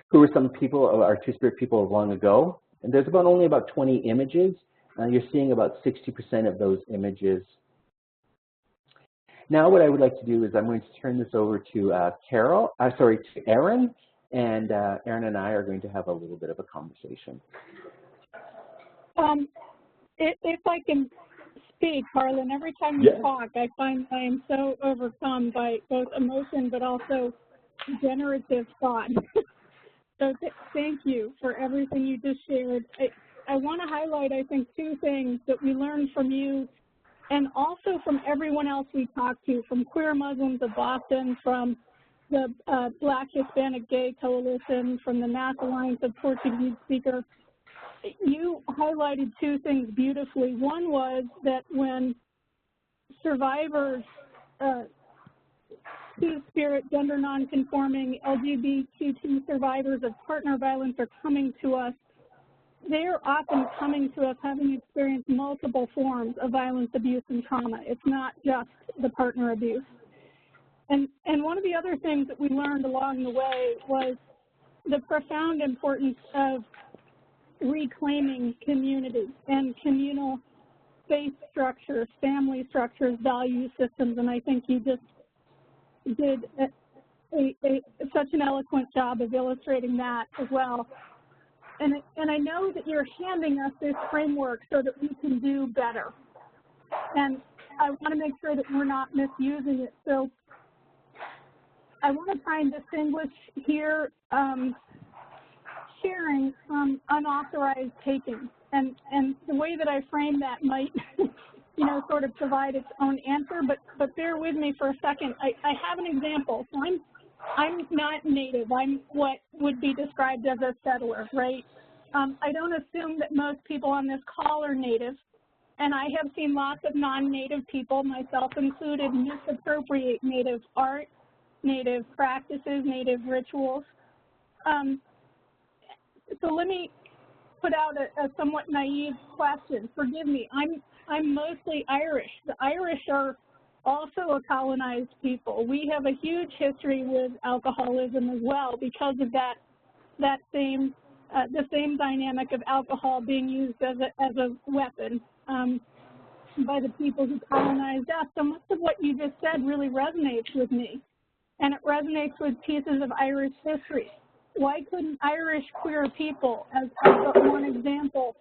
Who were some people, our Two-Spirit people of long ago? And there's only about 20 images. You're seeing about 60% of those images. Now what I would like to do is I'm going to turn this over to Aaron, and Aaron and I are going to have a little bit of a conversation. If I can speak, Harlan, every time you talk, I find I am so overcome by both emotion but also generative thought. So thank you for everything you just shared. I want to highlight, I think, two things that we learned from you and also from everyone else we talked to, from Queer Muslims of Boston, from the Black Hispanic Gay Coalition, from the Mass Alliance of Portuguese Speakers. You highlighted two things beautifully. One was that when survivors two-spirit, gender non-conforming LGBTQ survivors of partner violence are coming to us, they're often coming to us having experienced multiple forms of violence, abuse, and trauma. It's not just the partner abuse. And one of the other things that we learned along the way was the profound importance of reclaiming community and communal space structures, family structures, value systems, and I think you just did such an eloquent job of illustrating that as well. And I know that you're handing us this framework so that we can do better. And I want to make sure that we're not misusing it. So I want to try and distinguish here sharing from unauthorized taking. And the way that I frame that might, sort of provide its own answer, but bear with me for a second. I have an example. So I'm not Native. I'm what would be described as a settler, right? I don't assume that most people on this call are Native, and I have seen lots of non-Native people, myself included, misappropriate Native art, Native practices, Native rituals. So let me put out a somewhat naive question. Forgive me. I'm mostly Irish. The Irish are also a colonized people. We have a huge history with alcoholism as well because of the same dynamic of alcohol being used as a weapon by the people who colonized us. So much of what you just said really resonates with me, and it resonates with pieces of Irish history. Why couldn't Irish queer people, as one example,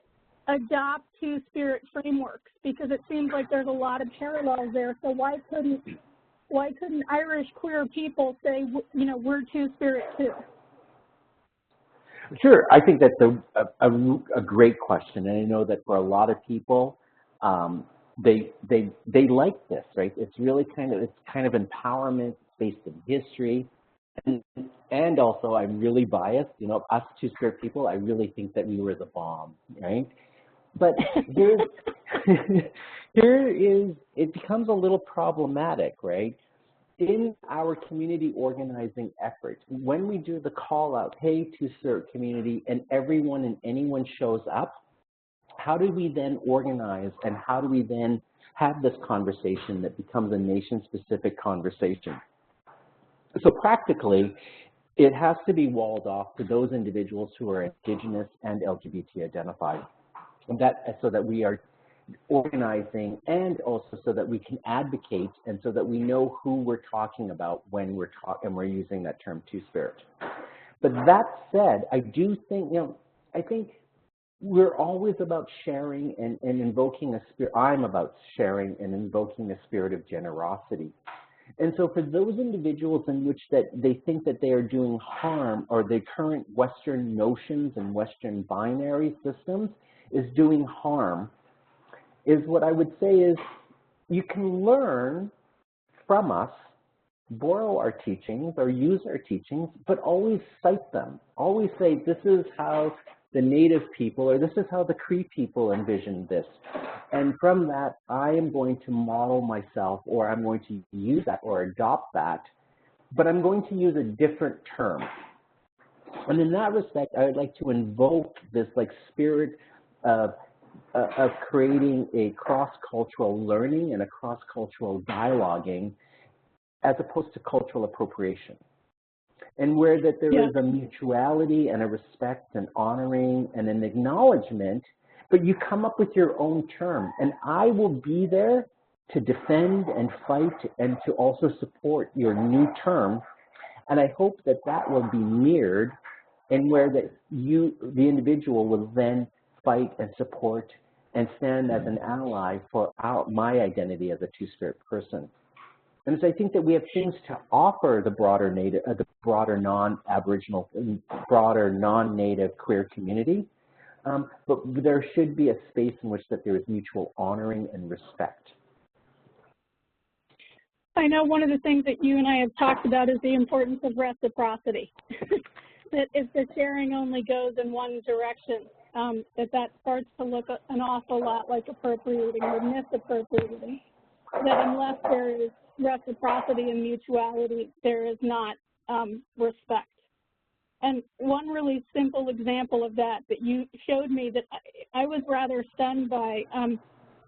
adopt two-spirit frameworks? Because it seems like there's a lot of parallels there. So why couldn't Irish queer people say, we're two-spirit too? Sure, I think that's a great question, and I know that for a lot of people, they like this, right? It's really kind of empowerment based in history. And also, I'm really biased. Us two-spirit people, I really think that we were the bomb, right? But it becomes a little problematic, right? In our community organizing efforts, when we do the call out, hey, two-spirit community, and everyone and anyone shows up, how do we then organize and how do we then have this conversation that becomes a nation-specific conversation? So practically, it has to be walled off to those individuals who are Indigenous and LGBT identified, and so that we are organizing and also so that we can advocate and so that we know who we're talking about when we're using that term two-spirit. But that said, I do think, I think we're always about sharing and invoking a spirit. I'm about sharing and invoking a spirit of generosity. And so for those individuals in which that they think that they are doing harm or the current Western notions and Western binary systems is doing harm, is what I would say is you can learn from us, borrow our teachings or use our teachings, but always cite them. Always say, this is how the Native people or this is how the Cree people envisioned this. And from that, I am going to model myself or I'm going to use that or adopt that, but I'm going to use a different term. And in that respect, I would like to invoke this spirit of creating a cross-cultural learning and a cross-cultural dialoguing as opposed to cultural appropriation. And where that there is a mutuality and a respect and honoring and an acknowledgement, but you come up with your own term. And I will be there to defend and fight and to also support your new term. And I hope that that will be mirrored and where that you, the individual, will then fight and support and stand as an ally for my identity as a two-spirit person. And so I think that we have things to offer the broader Native, the broader non-Aboriginal, broader non-Native queer community, but there should be a space in which that there is mutual honoring and respect. I know one of the things that you and I have talked about is the importance of reciprocity. That if the sharing only goes in one direction, that starts to look an awful lot like appropriating or misappropriating. That unless there is reciprocity and mutuality, there is not respect. And one really simple example of that you showed me that I was rather stunned by,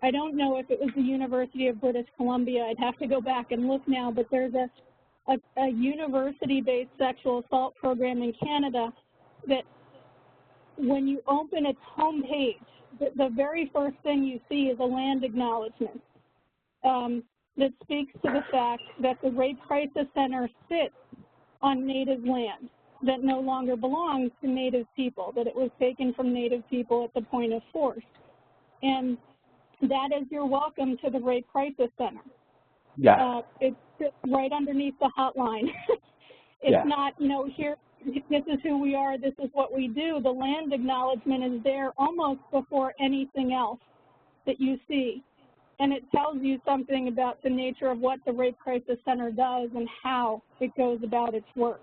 I don't know if it was the University of British Columbia, I'd have to go back and look now, but there's a university-based sexual assault program in Canada that when you open its homepage, the very first thing you see is a land acknowledgement that speaks to the fact that the Rape Crisis Center sits on Native land that no longer belongs to Native people, that it was taken from Native people at the point of force. And that is your welcome to the Rape Crisis Center. Yeah. It's right underneath the hotline. It's not, here, this is who we are, this is what we do. The land acknowledgement is there almost before anything else that you see. And it tells you something about the nature of what the Rape Crisis Center does and how it goes about its work.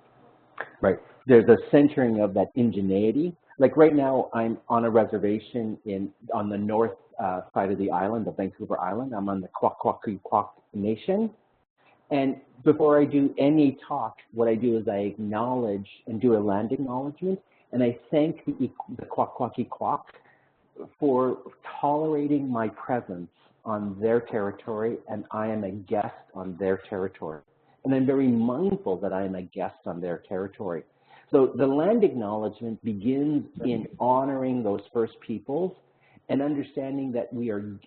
Right. There's a centering of that indigeneity. Like right now, I'm on a reservation on the north side of the island, of Vancouver Island. I'm on the Kwakwaka'wakw Nation. And before I do any talk, what I do is I acknowledge and do a land acknowledgement, and I thank the Kwakwaka'wakw for tolerating my presence on their territory, and I am a guest on their territory. And I'm very mindful that I am a guest on their territory. So the land acknowledgement begins in honoring those First Peoples and understanding that we are,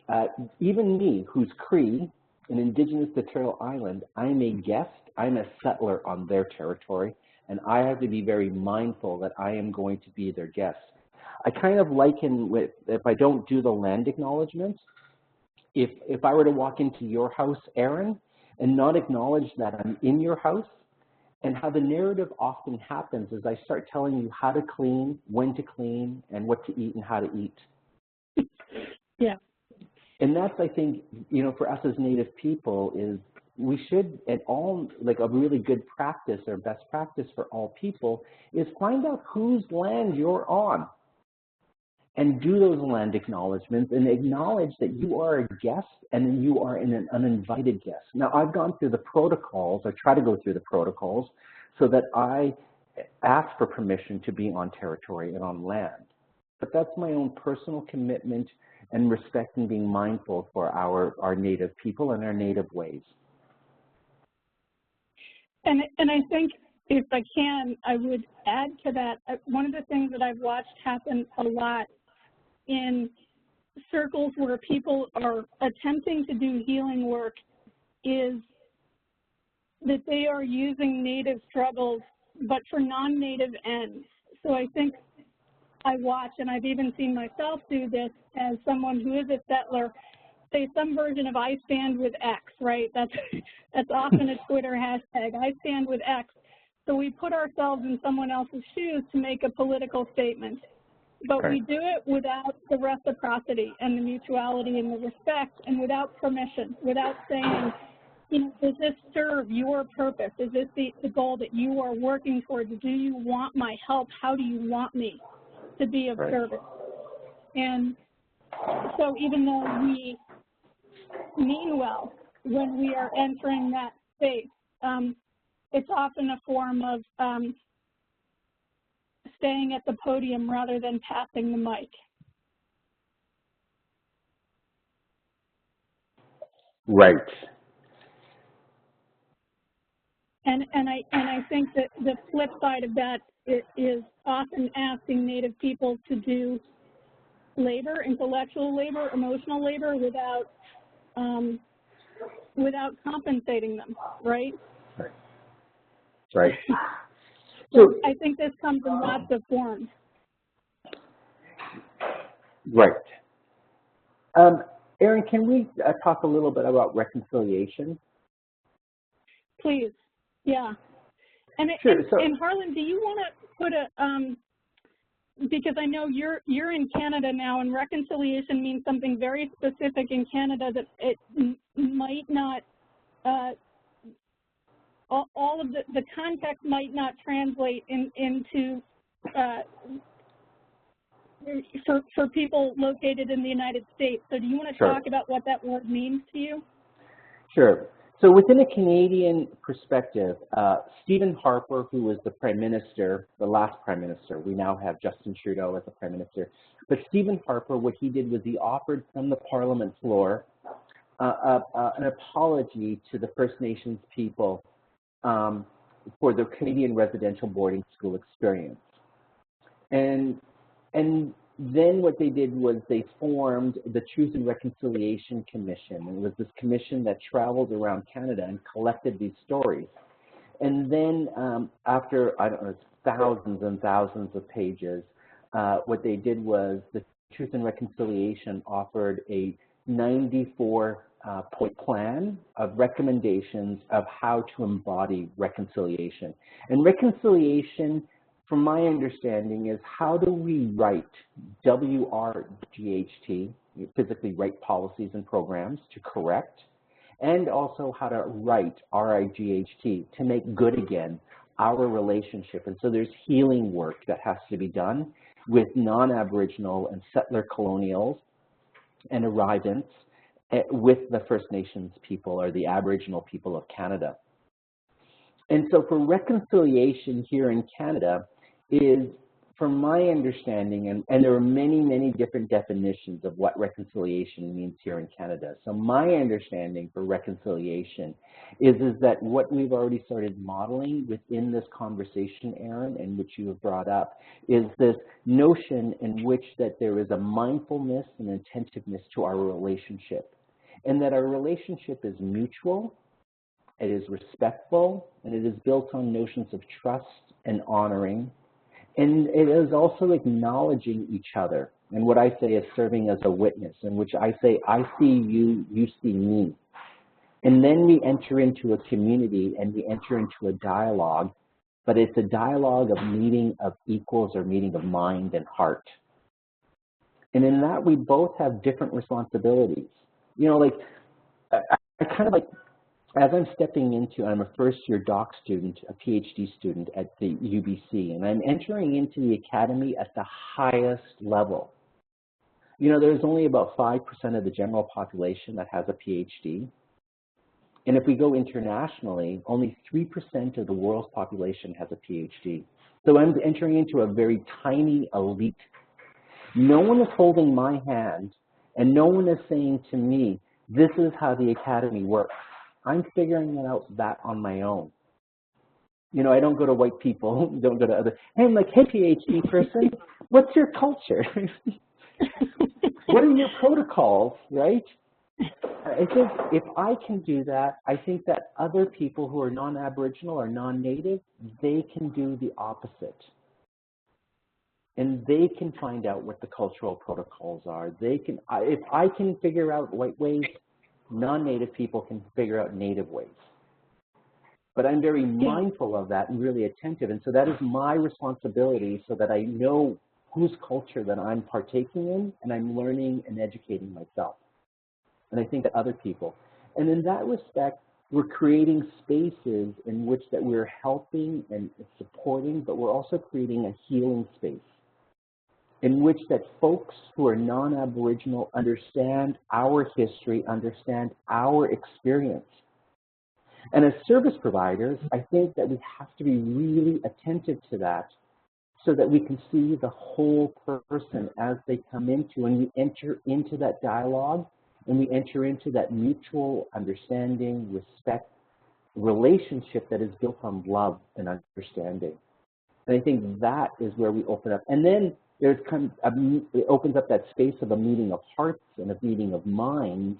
even me, who's Cree, an Indigenous to Turtle Island, I'm a guest, I'm a settler on their territory, and I have to be very mindful that I am going to be their guest. I kind of liken with, if I don't do the land acknowledgements, if I were to walk into your house, Aaron, and not acknowledge that I'm in your house, and how the narrative often happens is I start telling you how to clean, when to clean, and what to eat and how to eat. Yeah. And that's, I think, for us as Native people is we should, at all, like a really good practice or best practice for all people is find out whose land you're on and do those land acknowledgements and acknowledge that you are a guest and you are an uninvited guest. Now, I've gone through the protocols, I try to go through the protocols so that I ask for permission to be on territory and on land. But that's my own personal commitment and respect and being mindful for our Native people and our Native ways. And I think if I can, I would add to that, one of the things that I've watched happen a lot in circles where people are attempting to do healing work is that they are using Native struggles, but for non-Native ends. So I think I watch, and I've even seen myself do this as someone who is a settler, say some version of I stand with X, right? That's often a Twitter hashtag, I stand with X. So we put ourselves in someone else's shoes to make a political statement. But we do it without the reciprocity and the mutuality and the respect and without permission, without saying, does this serve your purpose? Is this the goal that you are working towards? Do you want my help? How do you want me to be of service? And so even though we mean well when we are entering that space, it's often a form of staying at the podium rather than passing the mic. Right. And I think that the flip side of that is often asking Native people to do labor, intellectual labor, emotional labor without compensating them, right? Right. So I think this comes in lots of forms. Right. Aaron, can we talk a little bit about reconciliation? Please. Yeah. And Harlan, do you want to put because I know you're in Canada now, and reconciliation means something very specific in Canada that it might not, all of the context might not translate into for people located in the United States. So do you want to talk about what that word means to you? Sure. So within a Canadian perspective, Stephen Harper, who was the Prime Minister, the last Prime Minister, we now have Justin Trudeau as the Prime Minister, but Stephen Harper, what he did was he offered from the Parliament floor an apology to the First Nations people for their Canadian residential boarding school experience. And then what they did was they formed the Truth and Reconciliation Commission. And it was this commission that traveled around Canada and collected these stories. And then after, I don't know, thousands and thousands of pages, what they did was the Truth and Reconciliation offered a 94-point plan of recommendations of how to embody reconciliation. And reconciliation, from my understanding, is how do we write, W-R-G-H-T, physically write policies and programs to correct, and also how to write, R-I-G-H-T, to make good again our relationship. And so there's healing work that has to be done with non-Aboriginal and settler colonials and arrivants with the First Nations people or the Aboriginal people of Canada. And so for reconciliation here in Canada is, from my understanding, and there are many, many different definitions of what reconciliation means here in Canada. So my understanding for reconciliation is that what we've already started modeling within this conversation, Aaron, and which you have brought up, is this notion in which that there is a mindfulness and attentiveness to our relationship, and that our relationship is mutual, it is respectful, and it is built on notions of trust and honoring. And it is also acknowledging each other. And what I say is serving as a witness, in which I say, I see you, you see me. And then we enter into a community and we enter into a dialogue, but it's a dialogue of meeting of equals or meeting of mind and heart. And in that, we both have different responsibilities. You know, like, I kind of like, as I'm stepping into, I'm a first-year doc student, a PhD student at the UBC, and I'm entering into the academy at the highest level. You know, there's only about 5% of the general population that has a PhD. And if we go internationally, only 3% of the world's population has a PhD. So I'm entering into a very tiny elite. No one is holding my hand, and no one is saying to me, this is how the academy works. I'm figuring it out that on my own. You know, I don't go to white people, don't go to other, hey, I'm like, hey, PhD person, what's your culture? What are your protocols, right? I think if I can do that, I think that other people who are non-Aboriginal or non-Native, they can do the opposite. And they can find out what the cultural protocols are. They can, if I can figure out white ways, non-Native people can figure out Native ways. But I'm very mindful of that and really attentive. And so that is my responsibility so that I know whose culture that I'm partaking in, and I'm learning and educating myself. And I think that other people. And in that respect, we're creating spaces in which that we're helping and supporting, but we're also creating a healing space in which that folks who are non-Aboriginal understand our history, understand our experience. And as service providers, I think that we have to be really attentive to that so that we can see the whole person as they come into, and we enter into that dialogue, and we enter into that mutual understanding, respect, relationship that is built on love and understanding. And I think that is where we open up. And then there's kind of it opens up that space of a meeting of hearts and a meeting of minds.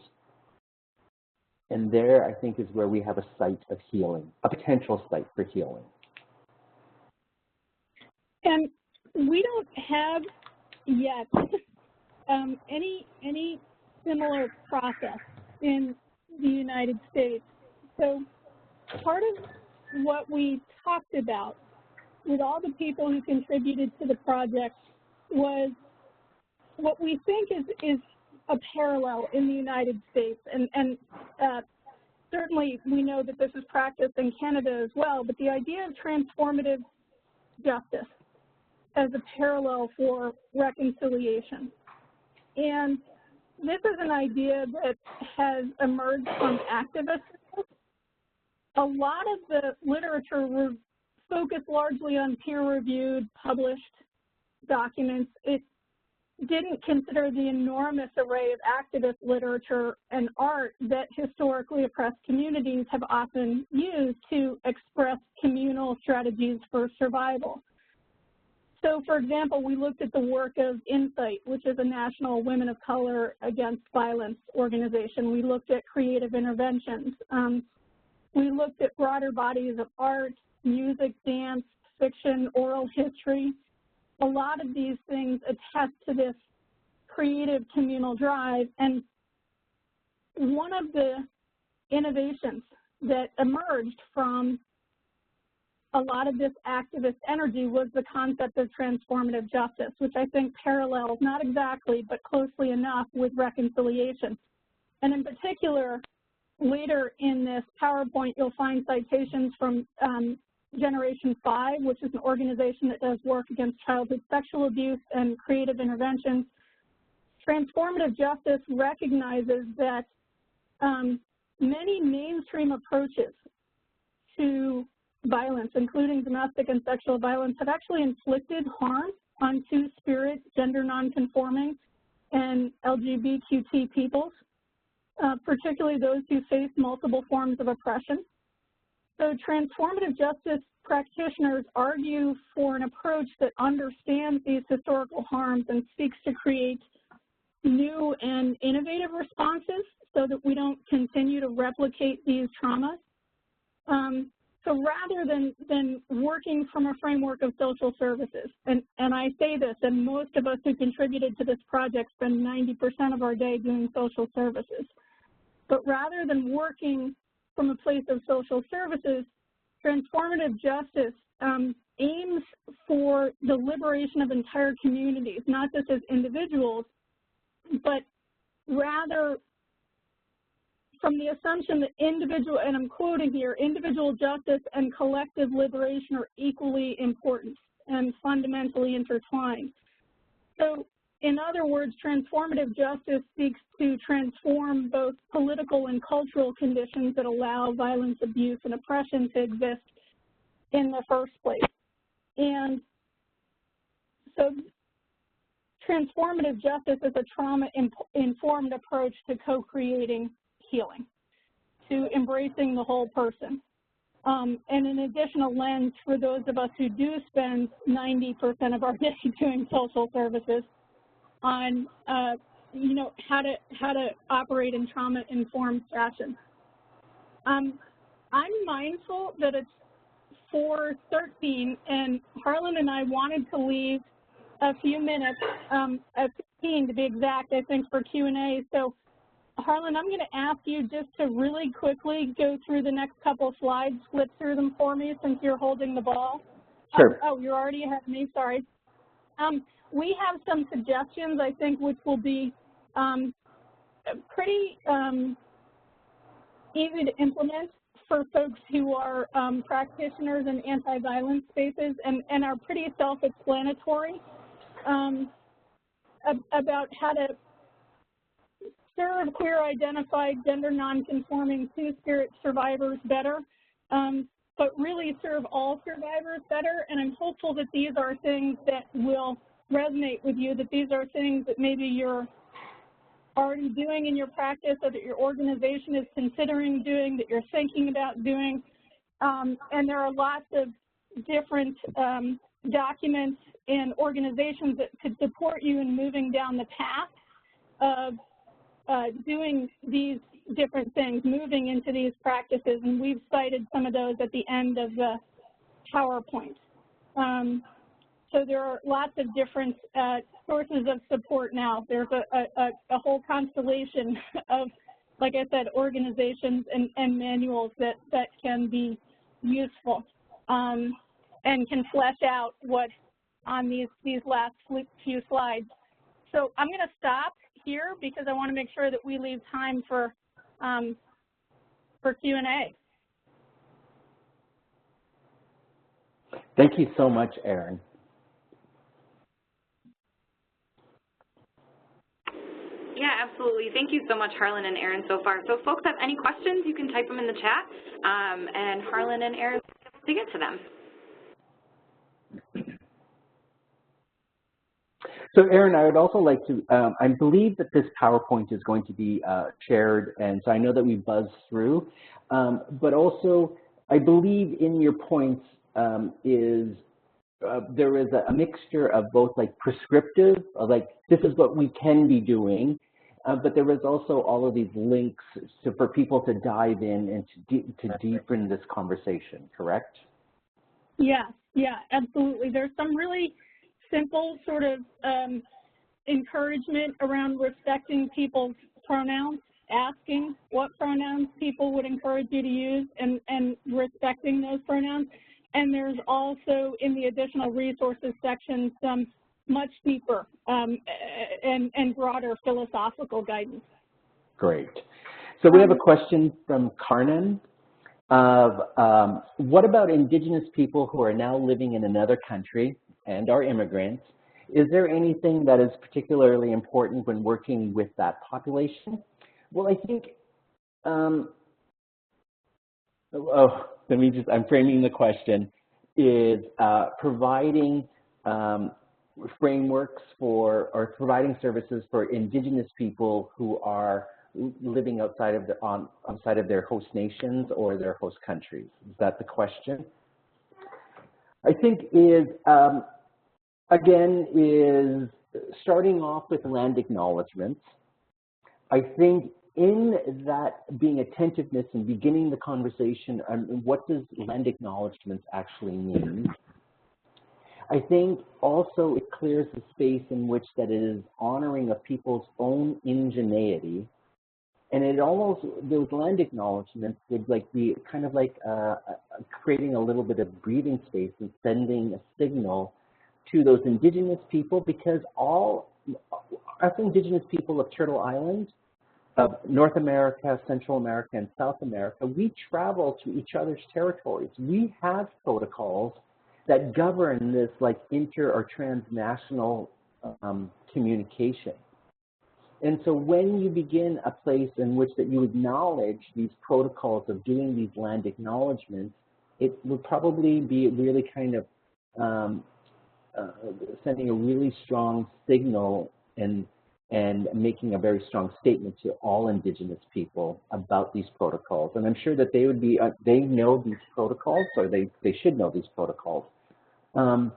And there, I think, is where we have a site of healing, a potential site for healing. And we don't have yet any similar process in the United States. So part of what we talked about with all the people who contributed to the project was what we think is a parallel in the United States. And certainly we know that this is practiced in Canada as well, but the idea of transformative justice as a parallel for reconciliation. And this is an idea that has emerged from activists a lot of the literature was focused largely on peer-reviewed, published documents. It didn't consider the enormous array of activist literature and art that historically oppressed communities have often used to express communal strategies for survival. So, for example, we looked at the work of Insight, which is a national women of color against violence organization. We looked at creative interventions. We looked at broader bodies of art, music, dance, fiction, oral history. A lot of these things attest to this creative communal drive. And one of the innovations that emerged from a lot of this activist energy was the concept of transformative justice, which I think parallels, not exactly, but closely enough with reconciliation. And in particular, later in this PowerPoint, you'll find citations from Generation 5, which is an organization that does work against childhood sexual abuse and creative interventions. Transformative justice recognizes that many mainstream approaches to violence, including domestic and sexual violence, have actually inflicted harm on two-spirit, gender non-conforming, and LGBTQ peoples, particularly those who face multiple forms of oppression. So transformative justice practitioners argue for an approach that understands these historical harms and seeks to create new and innovative responses so that we don't continue to replicate these traumas. So rather than working from a framework of social services, and I say this, and most of us who contributed to this project spend 90% of our day doing social services, but rather than working from a place of social services, transformative justice aims for the liberation of entire communities, not just as individuals, but rather from the assumption that individual, and I'm quoting here, individual justice and collective liberation are equally important and fundamentally intertwined. So, in other words, transformative justice seeks to transform both political and cultural conditions that allow violence, abuse, and oppression to exist in the first place. And so transformative justice is a trauma-informed approach to co-creating healing, to embracing the whole person. And an additional lens for those of us who do spend 90% of our day doing social services on, you know, how to operate in trauma-informed fashion. I'm mindful that it's 4:13, and Harland and I wanted to leave a few minutes, at 15 to be exact, I think, for Q&A. So, Harland, I'm going to ask you just to really quickly go through the next couple slides, flip through them for me since you're holding the ball. Sure. Oh, you're already ahead of me, sorry. We have some suggestions, I think, which will be pretty easy to implement for folks who are practitioners in anti-violence spaces and are pretty self-explanatory about how to serve queer-identified, gender non-conforming, two-spirit survivors better, but really serve all survivors better. And I'm hopeful that these are things that will resonate with you, that these are things that maybe you're already doing in your practice or that your organization is considering doing, that you're thinking about doing. And there are lots of different documents and organizations that could support you in moving down the path of doing these different things, moving into these practices, and we've cited some of those at the end of the PowerPoint. So there are lots of different sources of support now. There's a whole constellation of, like I said, organizations and manuals that can be useful and can flesh out what on these last few slides. So I'm going to stop here because I want to make sure that we leave time for Q&A. Thank you so much, Aaron. Yeah, absolutely. Thank you so much, Harland and Aaron, so far. So if folks have any questions, you can type them in the chat, and Harland and Aaron will be able to get to them. So, Aaron, I would also like to, I believe that this PowerPoint is going to be shared, and so I know that we buzzed through, but also I believe in your points there is a mixture of both like prescriptive, like this is what we can be doing, but there is also all of these links for people to dive in and to deepen this conversation, correct? Yeah, absolutely. There's some really simple sort of encouragement around respecting people's pronouns, asking what pronouns people would encourage you to use and respecting those pronouns. And there's also in the additional resources section some much deeper and broader philosophical guidance. Great. So we have a question from Karnan of what about Indigenous people who are now living in another country and are immigrants? Is there anything that is particularly important when working with that population? Well, I think, I'm framing the question, is providing frameworks for, or providing services for Indigenous people who are living outside of their host nations or their host countries. Is that the question? I think is, again, is starting off with land acknowledgements. I think in that being attentiveness and beginning the conversation on what does land acknowledgements actually mean, I think also it clears the space in which that it is honoring of people's own ingenuity. And it almost, those land acknowledgements would like be kind of like creating a little bit of breathing space and sending a signal to those Indigenous people, because all us Indigenous people of Turtle Island, of North America, Central America, and South America, we travel to each other's territories. We have protocols that govern this like inter or transnational communication. And so when you begin a place in which that you acknowledge these protocols of doing these land acknowledgements, it would probably be really kind of sending a really strong signal and making a very strong statement to all Indigenous people about these protocols. And I'm sure that they would be, they know these protocols, or they should know these protocols. And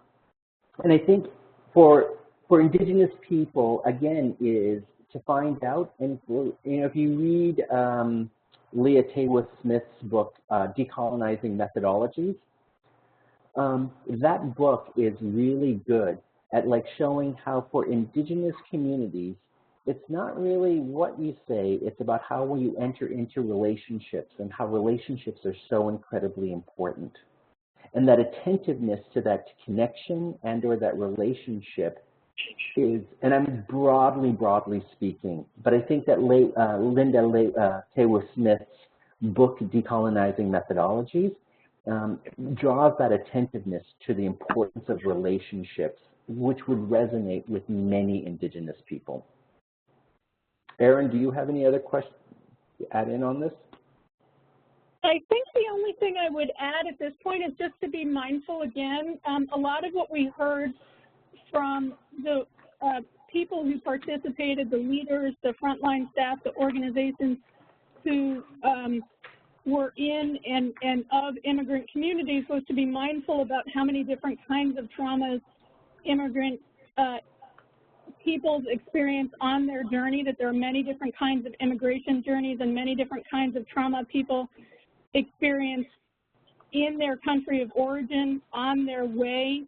I think for Indigenous people, again, is to find out, and if you read Leah Taylor-Smith's book, Decolonizing Methodologies, that book is really good at like showing how for Indigenous communities, it's not really what you say, it's about how you enter into relationships and how relationships are so incredibly important. And that attentiveness to that connection and or that relationship is, and I'm broadly speaking, but I think that Linda Taylor-Smith's book, Decolonizing Methodologies, draws that attentiveness to the importance of relationships, which would resonate with many Indigenous people. Aaron, do you have any other questions to add in on this? I think the only thing I would add at this point is just to be mindful again. A lot of what we heard from the people who participated, the leaders, the frontline staff, the organizations who were in and of immigrant communities, was to be mindful about how many different kinds of traumas immigrant people's experience on their journey, that there are many different kinds of immigration journeys and many different kinds of trauma people experience in their country of origin, on their way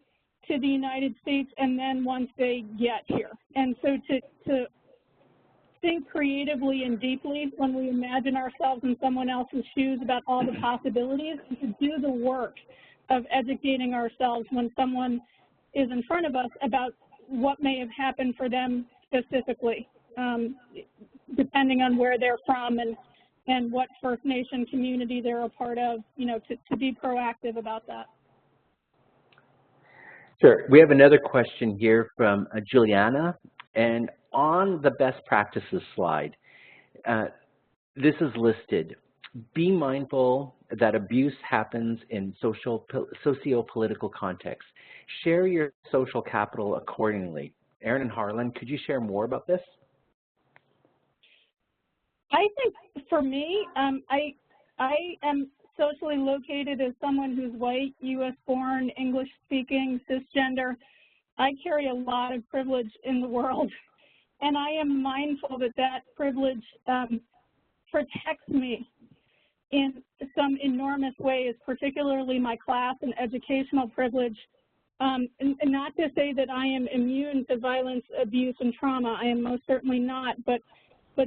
to the United States, and then once they get here. And so to think creatively and deeply when we imagine ourselves in someone else's shoes about all the possibilities, and to do the work of educating ourselves when someone is in front of us about what may have happened for them specifically, depending on where they're from and what First Nation community they're a part of, you know, to be proactive about that. Sure. We have another question here from Juliana, and on the best practices slide, this is listed. Be mindful that abuse happens in socio-political context. Share your social capital accordingly. Aaron and Harlan, could you share more about this? I think for me, I am socially located as someone who's white, U.S. born, English speaking, cisgender. I carry a lot of privilege in the world, and I am mindful that that privilege protects me in some enormous ways, particularly my class and educational privilege. And not to say that I am immune to violence, abuse, and trauma. I am most certainly not, but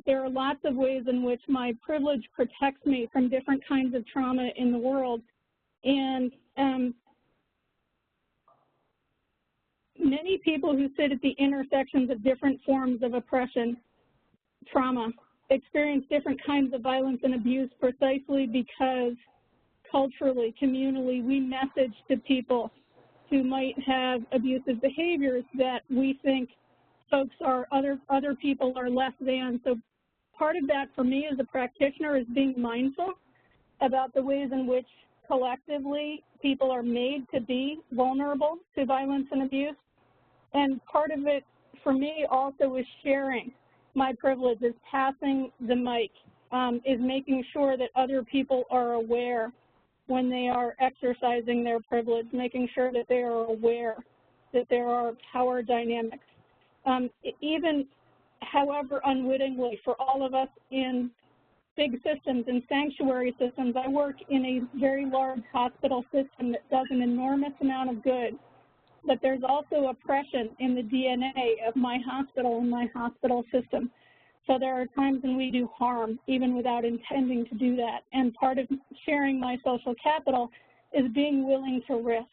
there are lots of ways in which my privilege protects me from different kinds of trauma in the world. And many people who sit at the intersections of different forms of oppression, trauma, experience different kinds of violence and abuse precisely because culturally, communally, we message to people who might have abusive behaviors that we think folks are, other people are less than. So part of that for me as a practitioner is being mindful about the ways in which collectively people are made to be vulnerable to violence and abuse. And part of it for me also is sharing my privilege, is passing the mic, is making sure that other people are aware when they are exercising their privilege, making sure that they are aware that there are power dynamics. Even, however unwittingly, for all of us in big systems and sanctuary systems, I work in a very large hospital system that does an enormous amount of good, but there's also oppression in the DNA of my hospital and my hospital system. So there are times when we do harm, even without intending to do that. And part of sharing my social capital is being willing to risk,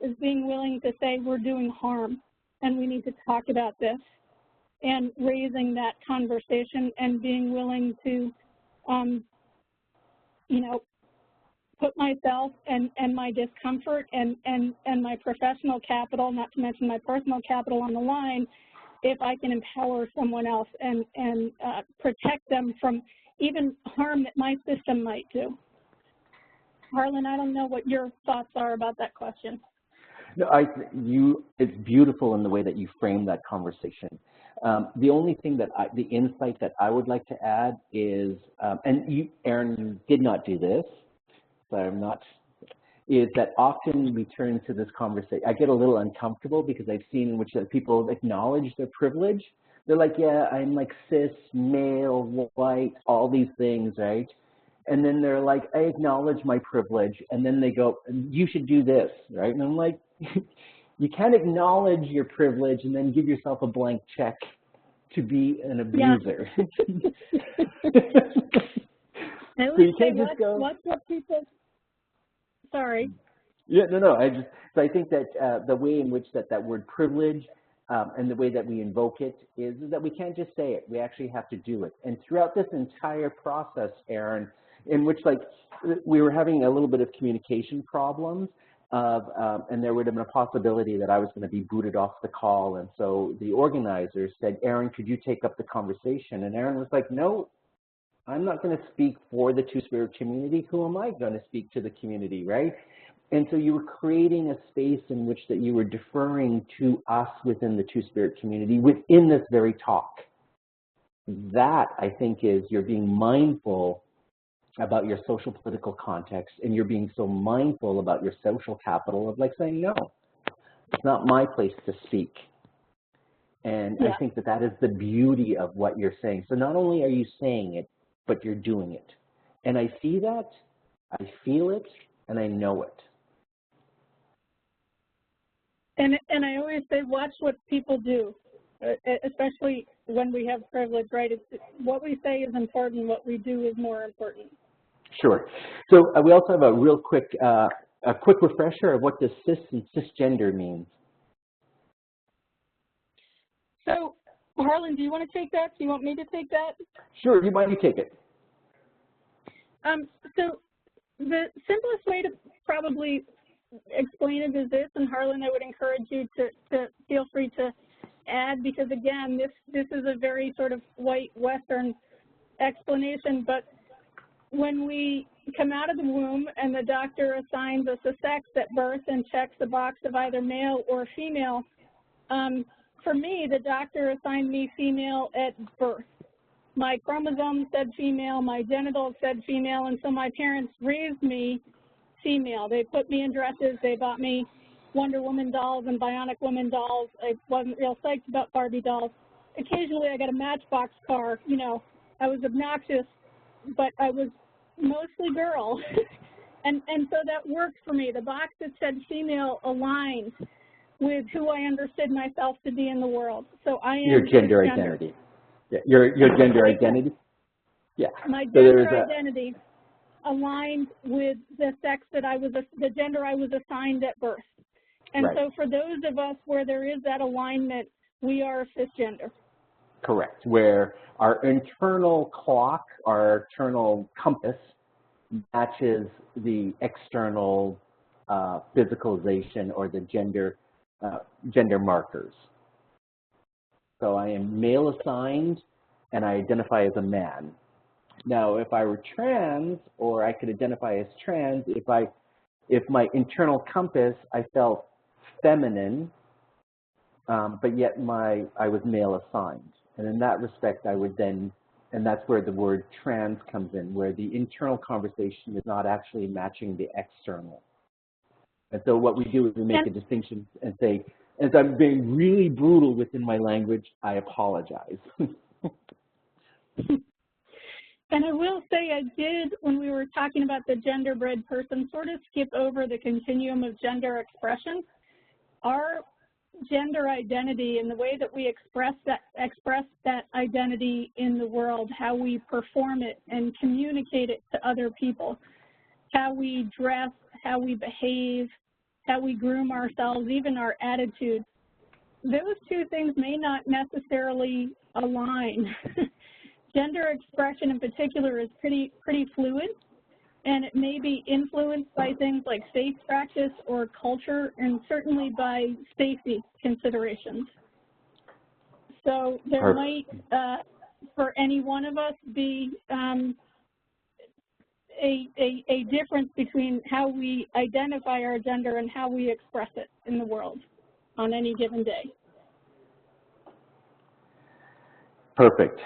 is being willing to say we're doing harm and we need to talk about this, and raising that conversation and being willing to, you know, put myself and my discomfort and my professional capital, not to mention my personal capital, on the line if I can empower someone else and protect them from even harm that my system might do. Harlan, I don't know what your thoughts are about that question. No, it's beautiful in the way that you frame that conversation. The only thing that the insight that I would like to add is, and you, Aaron, you did not do this, so I'm not, is that often we turn to this conversation. I get a little uncomfortable because I've seen in which that people acknowledge their privilege. They're like, yeah, I'm like cis, male, white, all these things, right? And then they're like, I acknowledge my privilege. And then they go, you should do this, right? And I'm like, you can't acknowledge your privilege and then give yourself a blank check to be an abuser. Yeah. So you can't just go. What's what people, sorry. Yeah, no. So I think that the way in which that word privilege and the way that we invoke it is that we can't just say it. We actually have to do it. And throughout this entire process, Aaron, in which like we were having a little bit of communication problems, and there would have been a possibility that I was going to be booted off the call. And so the organizers said, Aaron, could you take up the conversation? And Aaron was like, no, I'm not going to speak for the Two-Spirit community. Who am I going to speak to the community, right? And so you were creating a space in which that you were deferring to us within the Two-Spirit community within this very talk. That, I think, is you're being mindful about your social political context, and you're being so mindful about your social capital of like saying, no, it's not my place to speak. And yeah. I think that is the beauty of what you're saying. So not only are you saying it, but you're doing it. And I see that, I feel it, and I know it. And I always say, watch what people do, especially when we have privilege, right? What we say is important, what we do is more important. Sure. So we also have a real quick, a quick refresher of what does cis and cisgender means. So, Harlan, do you want to take that? Do you want me to take that? Sure, why don't you take it? So the simplest way to probably explain it is this, and Harlan, I would encourage you to feel free to add, because again, this is a very sort of white Western explanation, but when we come out of the womb and the doctor assigns us a sex at birth and checks the box of either male or female, for me, the doctor assigned me female at birth. My chromosomes said female, my genitals said female, and so my parents raised me female. They put me in dresses, they bought me Wonder Woman dolls and Bionic Woman dolls. I wasn't real psyched about Barbie dolls. Occasionally I got a Matchbox car, you know, I was obnoxious, but I was mostly girl. and so that worked for me. The box that said female aligned with who I understood myself to be in the world. So I am your gender identity. Yeah, your gender identity. Yeah. My gender identity aligned with the sex that the gender I was assigned at birth. And right. So for those of us where there is that alignment, we are cisgender. Correct. Where our internal clock, our internal compass matches the external physicalization or the gender markers. So I am male assigned and I identify as a man. Now, if I were trans, or I could identify as trans, if my internal compass, I felt feminine, but yet I was male assigned. And in that respect, I would then, and that's where the word trans comes in, where the internal conversation is not actually matching the external. And so what we do is we make a distinction and say, as I'm being really brutal within my language, I apologize. And I will say I did, when we were talking about the genderbread person, sort of skip over the continuum of gender expression. Our gender identity and the way that we express that identity in the world, how we perform it and communicate it to other people, how we dress, how we behave, how we groom ourselves, even our attitude, those two things may not necessarily align. Gender expression in particular is pretty fluid, and it may be influenced by things like faith practice or culture, and certainly by safety considerations. So there might, for any one of us, be a difference between how we identify our gender and how we express it in the world on any given day. Perfect.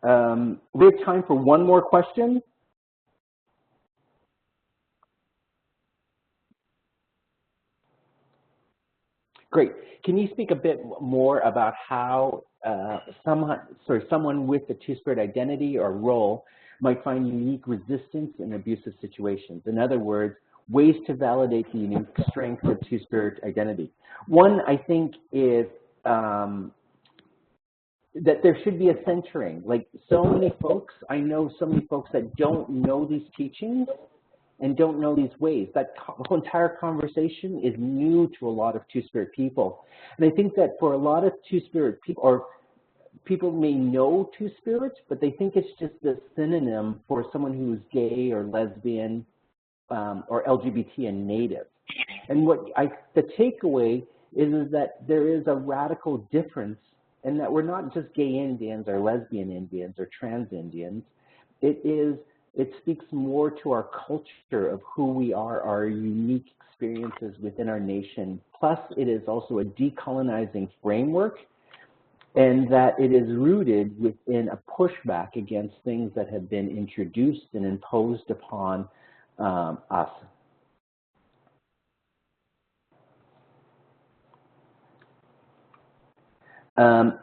We have time for one more question. Great. Can you speak a bit more about how someone with a two-spirit identity or role might find unique resistance in abusive situations? In other words, ways to validate the unique strength of two-spirit identity. One, I think, is that there should be a centering. Like so many folks, I know so many folks that don't know these teachings and don't know these ways. That whole entire conversation is new to a lot of two-spirit people. And I think that for a lot of two-spirit people, or people may know two-spirit, but they think it's just a synonym for someone who's gay or lesbian or LGBT and native. And the takeaway is that there is a radical difference in that we're not just gay Indians or lesbian Indians or trans Indians. It speaks more to our culture of who we are, our unique experiences within our nation. Plus, it is also a decolonizing framework, and that it is rooted within a pushback against things that have been introduced and imposed upon us.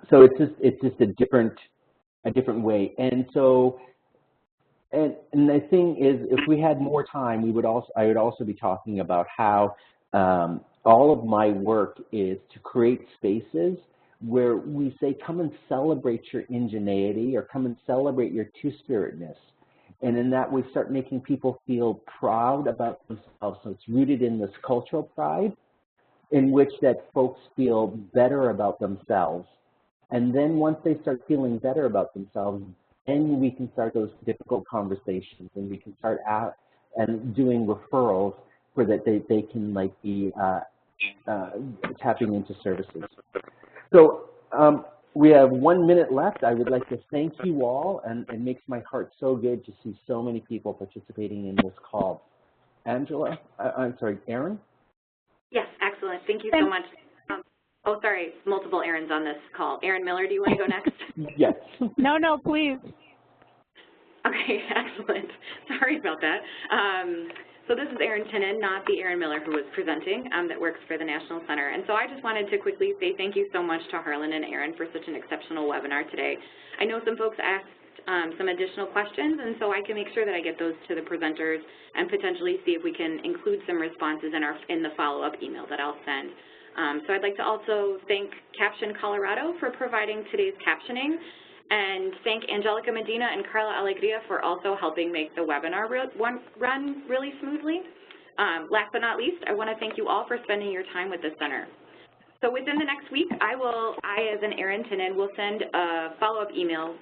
So it's just a different way. And so, and the thing is, if we had more time, I would also be talking about how all of my work is to create spaces where we say, come and celebrate your indigeneity, or come and celebrate your two-spiritness. And in that, we start making people feel proud about themselves. So it's rooted in this cultural pride, in which that folks feel better about themselves. And then once they start feeling better about themselves, then we can start those difficult conversations, and we can start out and doing referrals so that they can like be tapping into services. So we have 1 minute left. I would like to thank you all, and it makes my heart so good to see so many people participating in this call. Angela, I'm sorry, Aaron? Yes, excellent. Thank you so much. Oh, sorry, multiple Aarons on this call. Aaron Miller, do you want to go next? Yes. No, please. Okay, excellent. Sorry about that. So this is Erin Tinnen, not the Aaron Miller who was presenting, that works for the National Center. And so I just wanted to quickly say thank you so much to Harland and Aaron for such an exceptional webinar today. I know some folks asked some additional questions, and so I can make sure that I get those to the presenters and potentially see if we can include some responses in the follow-up email that I'll send. So I'd like to also thank Caption Colorado for providing today's captioning, and thank Angelica Medina and Carla Alegria for also helping make the webinar run really smoothly. Last but not least, I want to thank you all for spending your time with the center. So within the next week, I, as an Erin Tinnen, will send a follow-up email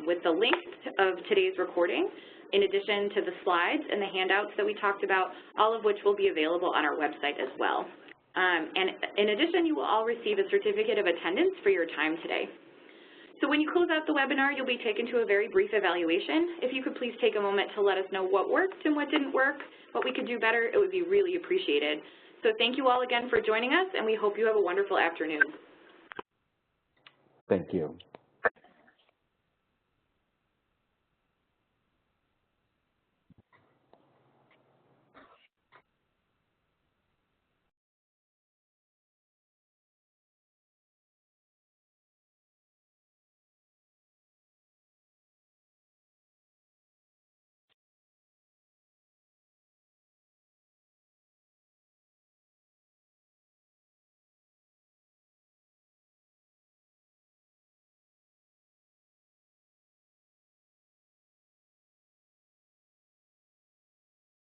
with the link of today's recording, in addition to the slides and the handouts that we talked about, all of which will be available on our website as well. And in addition, you will all receive a certificate of attendance for your time today. So when you close out the webinar, you'll be taken to a very brief evaluation. If you could please take a moment to let us know what worked and what didn't work, what we could do better, it would be really appreciated. So thank you all again for joining us, and we hope you have a wonderful afternoon. Thank you.